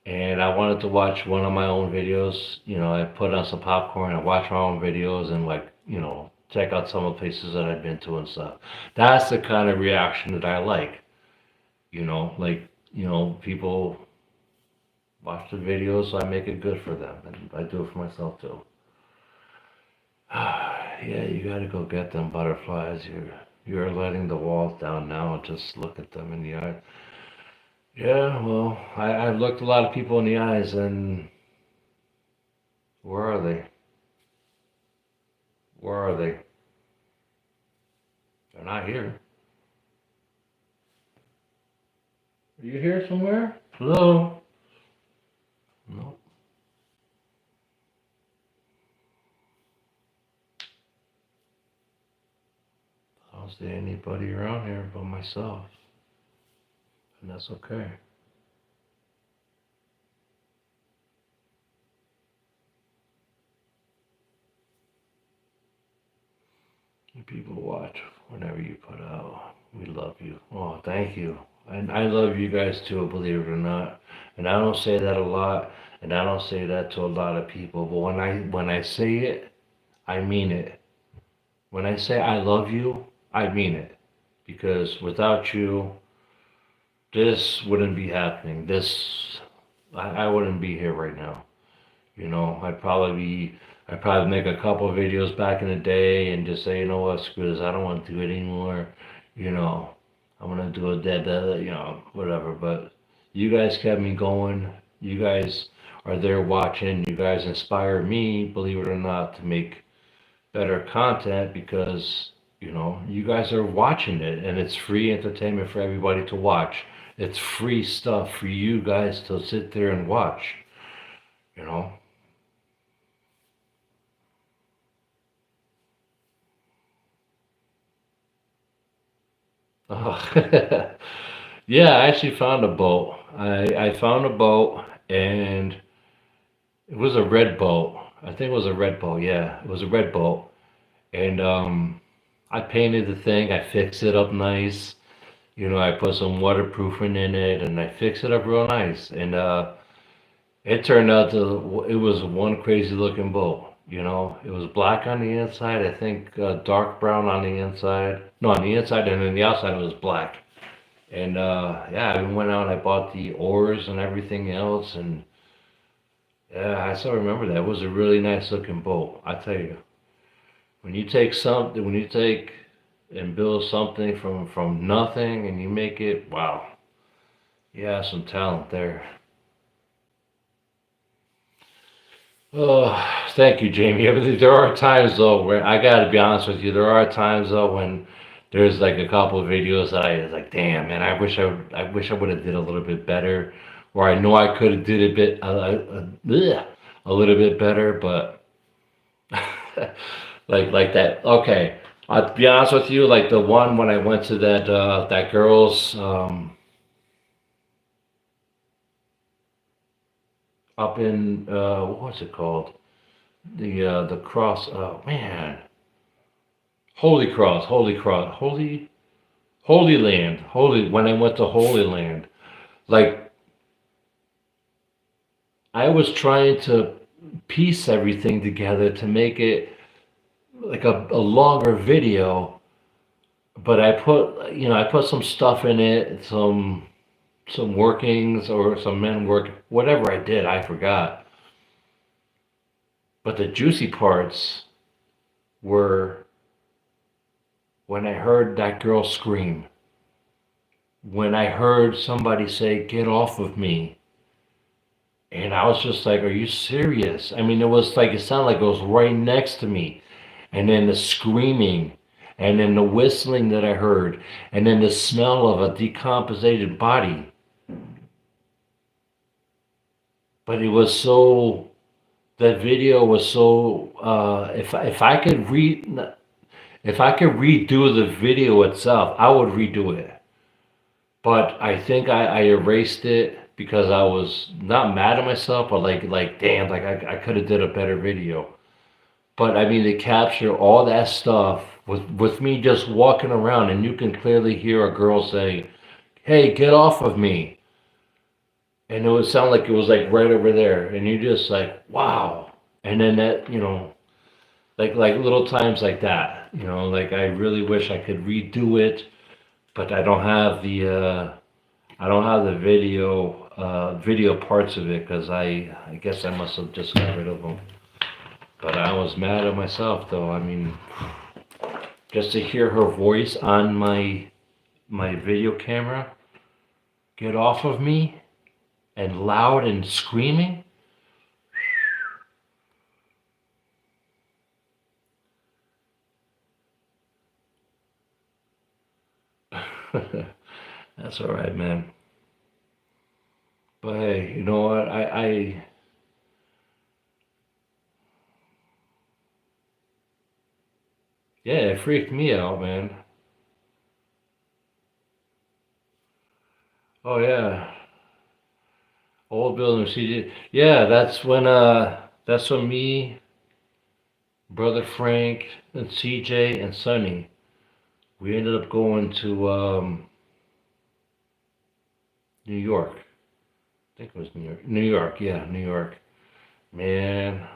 and I wanted to watch one of my own videos, I put on some popcorn, I watch my own videos and check out some of the places that I've been to and stuff. That's the kind of reaction that I like. People watch the videos, so I make it good for them, and I do it for myself too. Yeah, you gotta go get them butterflies. You're letting the walls down now. Just look at them in the eye. Yeah, well, I've looked a lot of people in the eyes, and where are they? Where are they? They're not here. Are you here somewhere? Hello? No, I don't see anybody around here but myself, and that's okay. People watch whenever you put out. We love you. Oh, thank you. And I love you guys too, believe it or not. And I don't say that a lot, and I don't say that to a lot of people. But when I say it, I mean it. When I say I love you, I mean it. Because without you, this wouldn't be happening. I wouldn't be here right now. I'd probably make a couple of videos back in the day and just say, screw this, I don't want to do it anymore. You know, I'm gonna do a whatever. But you guys kept me going. You guys are there watching. You guys inspire me, believe it or not, to make better content because you guys are watching it, and it's free entertainment for everybody to watch. It's free stuff for you guys to sit there and watch. You know. Oh. Yeah, I actually found a boat. I found a boat, and it was a red boat. I think it was a red boat. Yeah, it was a red boat. And I painted the thing. I fixed it up nice. I put some waterproofing in it, and I fixed it up real nice. And it turned out it was one crazy looking boat. It was black on the inside. I think dark brown on the inside. No, on the inside, and then the outside it was black. And yeah, I went out and I bought the oars and everything else, and yeah, I still remember that. It was a really nice looking boat. I tell you, when you take and build something from nothing and you make it, wow, you have some talent there. Oh, thank you, Jamie. I mean, there are times though where I gotta be honest with you. There are times though when there's like a couple of videos that I was like, damn, man, I wish I would have did a little bit better, or I know I could have did a bit, a little bit better, but like that. Okay, To be honest with you, like the one when I went to that girl's up in what was it called? The cross. Oh man, Holy Land, Holy. When I went to Holy Land, like I was trying to piece everything together to make it like a longer video, but I put some stuff in it, some workings or some men work, whatever I did, I forgot. But the juicy parts were when I heard that girl scream, when I heard somebody say, "Get off of me." And I was just like, "Are you serious?" I mean, it was like, it sounded like it was right next to me. And then the screaming, and then the whistling that I heard, and then the smell of a decomposed body. But it was so, that video was so, if I could if I could redo the video itself, I would redo it. But I think I erased it because I was not mad at myself, but like damn, like I could have did a better video. But I mean, they capture all that stuff with me just walking around, and you can clearly hear a girl say, "Hey, get off of me," and it would sound like it was like right over there, and you just like, wow. And then that, like little times like that, like I really wish I could redo it, but I don't have the video parts of it because I guess I must have just got rid of them. But I was mad at myself though. I mean, just to hear her voice on my video camera, "Get off of me," and loud and screaming. That's all right, man. But hey, you know what? Yeah, it freaked me out, man. Oh yeah, old building CJ. Yeah, that's when me, brother Frank, and CJ and Sonny, we ended up going to New York. I think it was New York. New York, yeah, New York. Man,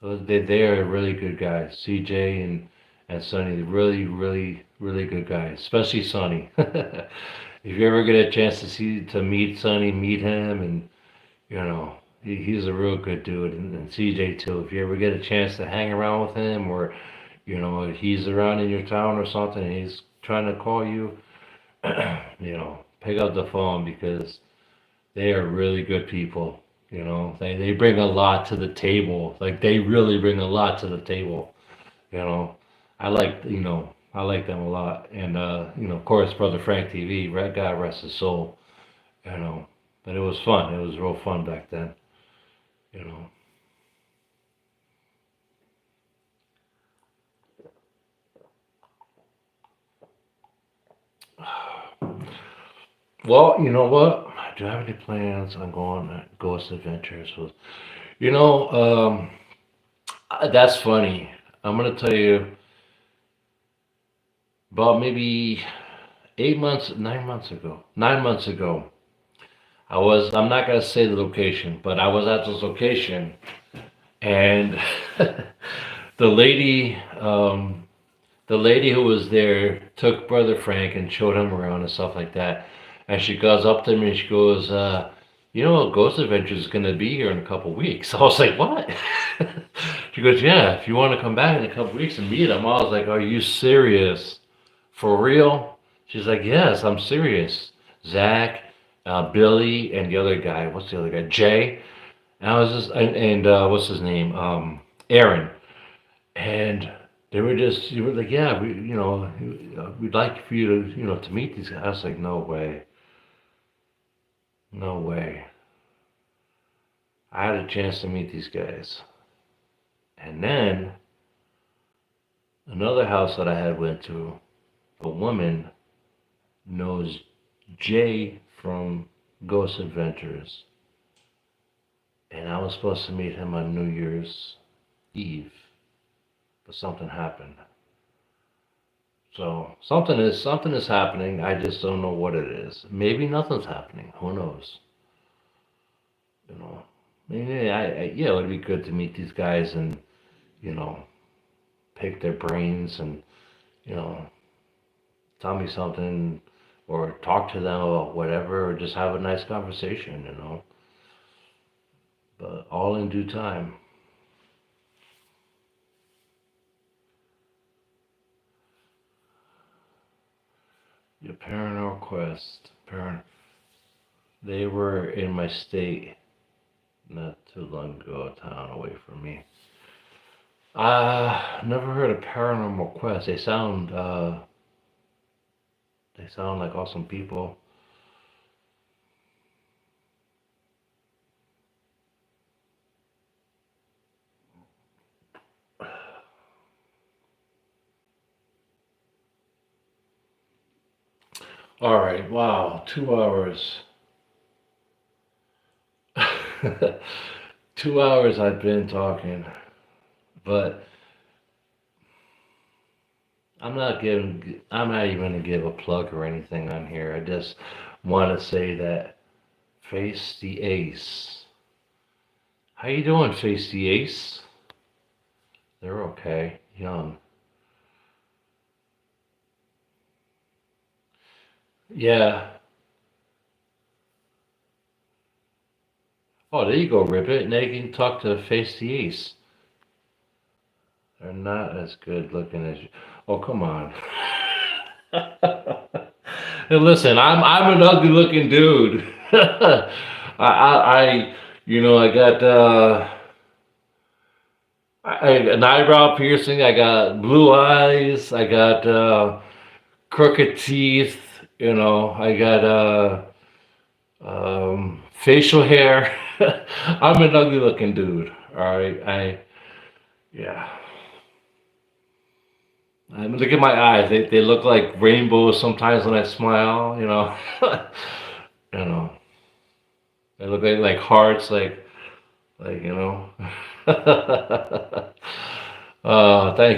they are really good guys. CJ and Sonny, really good guys. Especially Sonny. If you ever get a chance to meet Sonny, meet him, and he's a real good dude. And CJ too. If you ever get a chance to hang around with him, or if he's around in your town or something, and he's trying to call you, pick up the phone because they are really good people. They bring a lot to the table. Like they really bring a lot to the table. You know, I like them a lot. And of course, brother Frank TV, God rest his soul. You know, but it was fun. It was real fun back then. You know. Well, you know what? Do I have any plans on going on ghost adventures with? You know, that's funny. I'm gonna tell you about maybe 8 months, 9 months ago. 9 months ago, I'm not gonna say the location, but I was at this location, and the lady, the lady who was there took Brother Frank and showed him around and stuff like that. And she goes up to me and she goes, Ghost Adventures is gonna be here in a couple weeks. I was like, what? She goes, yeah, if you want to come back in a couple weeks and meet him. I was like, are you serious? For real? She's like, yes, I'm serious. Zach, Billy, and the other guy. What's the other guy? Jay. And I was just, and what's his name? Aaron. And you were like, yeah, we'd like for you to, to meet these guys. I was like, no way. No way. I had a chance to meet these guys. And then Another house that I had went to, a woman knows Jay from Ghost Adventures, and I was supposed to meet him on New Year's Eve, but something happened. So something is happening. I just don't know what it is. Maybe nothing's happening. Who knows? You know. Maybe yeah, it would be good to meet these guys and you know pick their brains and you know tell me something or talk to them about whatever or just have a nice conversation. But all in due time. Your paranormal quest. They were in my state not too long ago, a town away from me. Never heard of Paranormal Quest. They sound like awesome people. All right, wow, 2 hours. 2 hours I've been talking, but I'm not even gonna give a plug or anything on here. I just want to say that Face the Ace. How you doing, Face the Ace? They're okay. Young. Yeah. Oh, there you go, Ribbit. Now you can talk to Face the Ace. They're not as good looking as you. Oh, come on. Hey, listen, I'm an ugly looking dude. I got an eyebrow piercing. I got blue eyes. I got crooked teeth. I got facial hair. I'm an ugly looking dude. All right, yeah. Look at my eyes. They look like rainbows sometimes when I smile. You know. They look like hearts. Like. Thank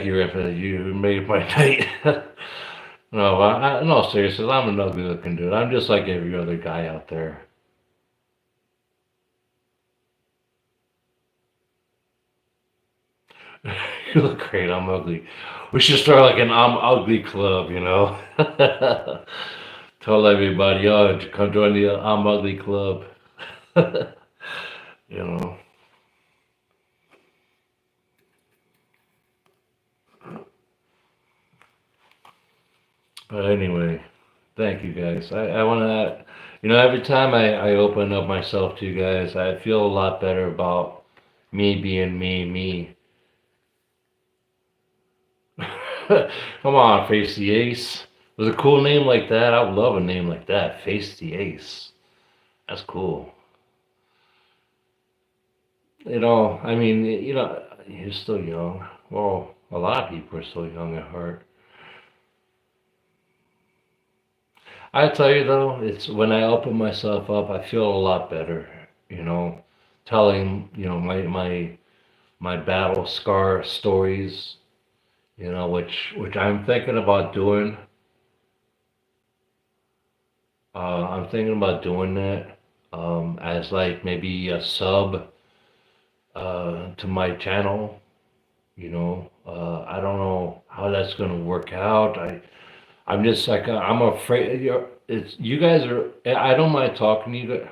you, Riff. You made my night. No, no, seriously, I'm an ugly looking dude. I'm just like every other guy out there. You look great. I'm ugly. We should start like an I'm ugly club. Tell everybody, oh, come join the I'm ugly club. you know. But anyway, thank you guys. I want to, every time I open up myself to you guys, I feel a lot better about me being me. Come on, Face the Ace. Was a cool name like that? I would love a name like that. Face the Ace. That's cool. I mean, you're still young. Well, a lot of people are still young at heart. I tell you though, it's when I open myself up, I feel a lot better. You know, telling my battle scar stories. Which I'm thinking about doing. I'm thinking about doing that as like maybe a sub to my channel. I don't know how that's gonna work out. I'm just like I'm afraid. You guys are. I don't mind talking to you guys.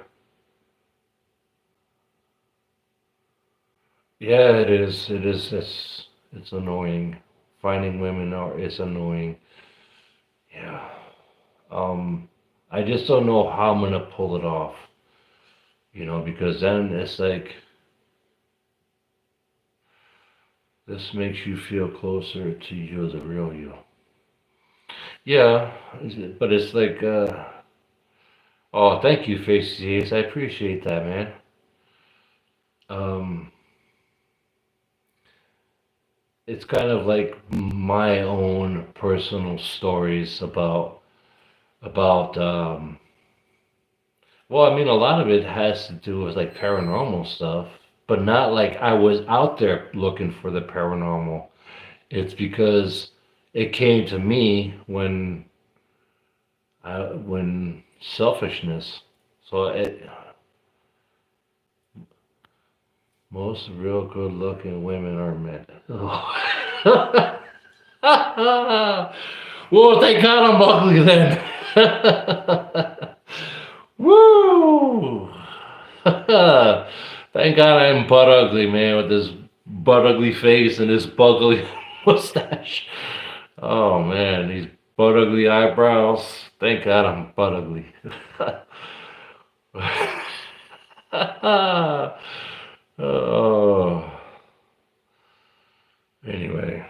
Yeah, it is. It is. It's annoying. Finding women is annoying. Yeah. Um, I just don't know how I'm gonna pull it off. Because then it's like this makes you feel closer to you, the real you. Yeah, but it's like, oh, thank you, Faces. I appreciate that, man. Um, it's kind of like my own personal stories about well, I mean, a lot of it has to do with like paranormal stuff, but not like I was out there looking for the paranormal. It's because it came to me when selfishness. So most real good looking women are men. Oh. Well, thank God I'm ugly then. Woo! Thank God I'm butt ugly, man, with this butt ugly face and this bugly mustache. Oh man, these butt ugly eyebrows. Thank God I'm butt ugly. Oh, anyway.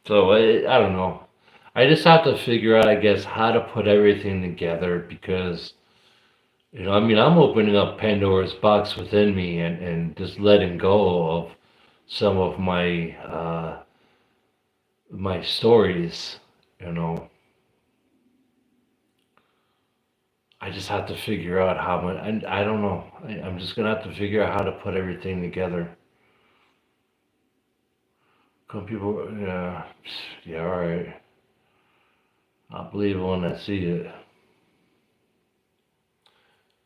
So I don't know. I just have to figure out, I guess, how to put everything together because, I mean, I'm opening up Pandora's box within me and just letting go of some of my stories, you know. I just have to figure out how much, I don't know. I'm just gonna have to figure out how to put everything together. Some people, yeah, yeah, all right. I'll believe it when I see it.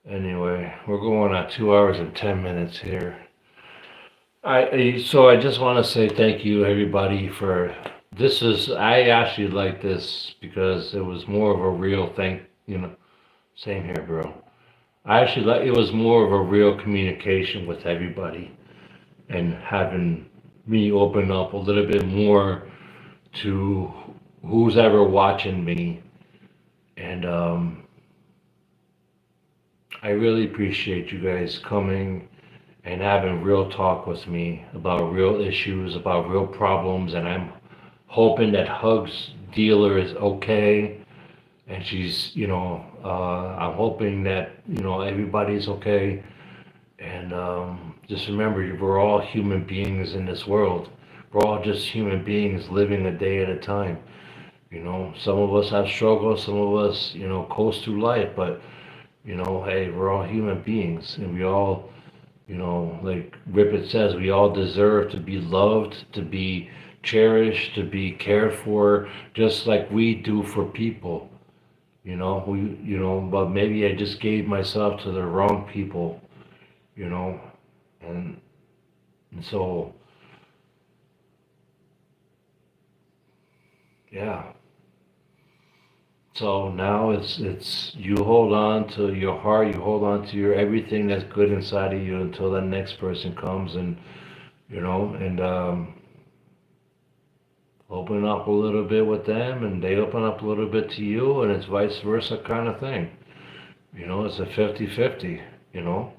Anyway, we're going on 2 hours and 10 minutes here. So I just want to say thank you everybody for this. Is I actually like this because it was more of a real thing. Same here, bro. I actually like it was more of a real communication with everybody and having me open up a little bit more to who's ever watching me. And I really appreciate you guys coming and having real talk with me about real issues, about real problems. And I'm hoping that Hugs dealer is okay. And she's, I'm hoping that, everybody's okay. And just remember, we're all human beings in this world. We're all just human beings living a day at a time. Some of us have struggles, some of us, coast through life, but, hey, we're all human beings and we all, like Ripet says, we all deserve to be loved, to be cherished, to be cared for, just like we do for people. But maybe I just gave myself to the wrong people, you know, and, and so, yeah. So now it's you hold on to your heart, you hold on to your everything that's good inside of you until the next person comes and and open up a little bit with them and they open up a little bit to you and it's vice versa kind of thing. It's a 50-50, you know.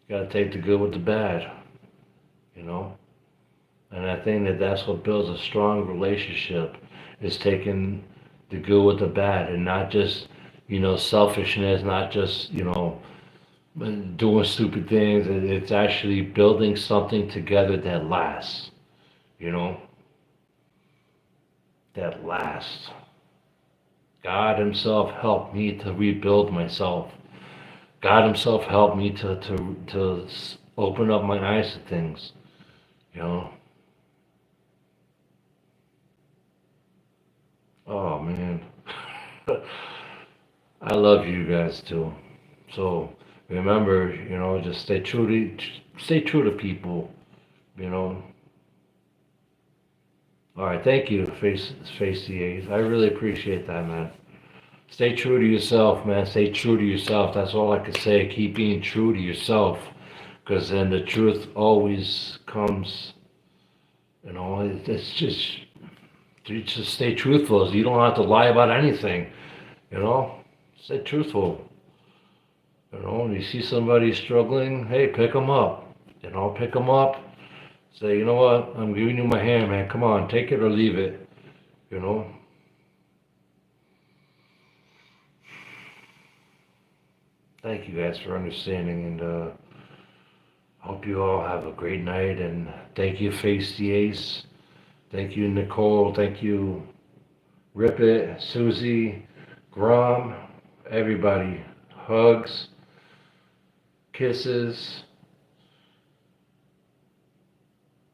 You gotta take the good with the bad, you know. And I think that that's what builds a strong relationship is taking the good with the bad and not just, selfishness, not just, doing stupid things. It's actually building something together that lasts, you know, that lasts. God Himself helped me to rebuild myself. God Himself helped me to open up my eyes to things, you know. Oh man, I love you guys too. So remember, just stay true to people, you know. All right, thank you, Face the I really appreciate that, man. Stay true to yourself, man. Stay true to yourself. That's all I can say. Keep being true to yourself, because then the truth always comes. It's just you just stay truthful. You don't have to lie about anything. You know, stay truthful. When you see somebody struggling, hey, pick them up. Pick them up. Say, you know what? I'm giving you my hand, man. Come on, take it or leave it. You know. Thank you guys for understanding, and I hope hope you all have a great night, and thank you, Face the Ace. Thank you, Nicole. Thank you, Rip It, Susie, Grom, everybody. Hugs, kisses.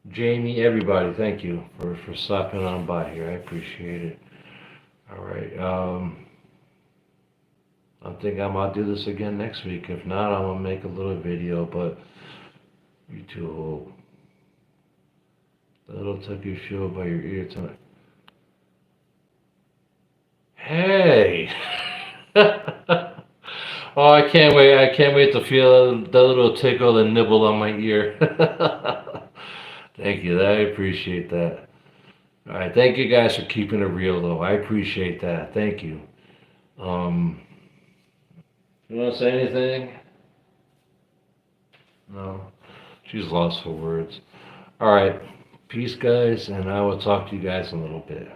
Jamie, everybody, thank you for stopping on by here. I appreciate it. All right. I think I might do this again next week. If not, I'm going to make a little video, but you two, little took your show by your ear tonight. Hey! Oh, I can't wait. I can't wait to feel the little tickle and nibble on my ear. Thank you. I appreciate that. All right. Thank you guys for keeping it real, though. I appreciate that. Thank you. You want to say anything? No. She's lost for words. All right. Peace, guys, and I will talk to you guys in a little bit.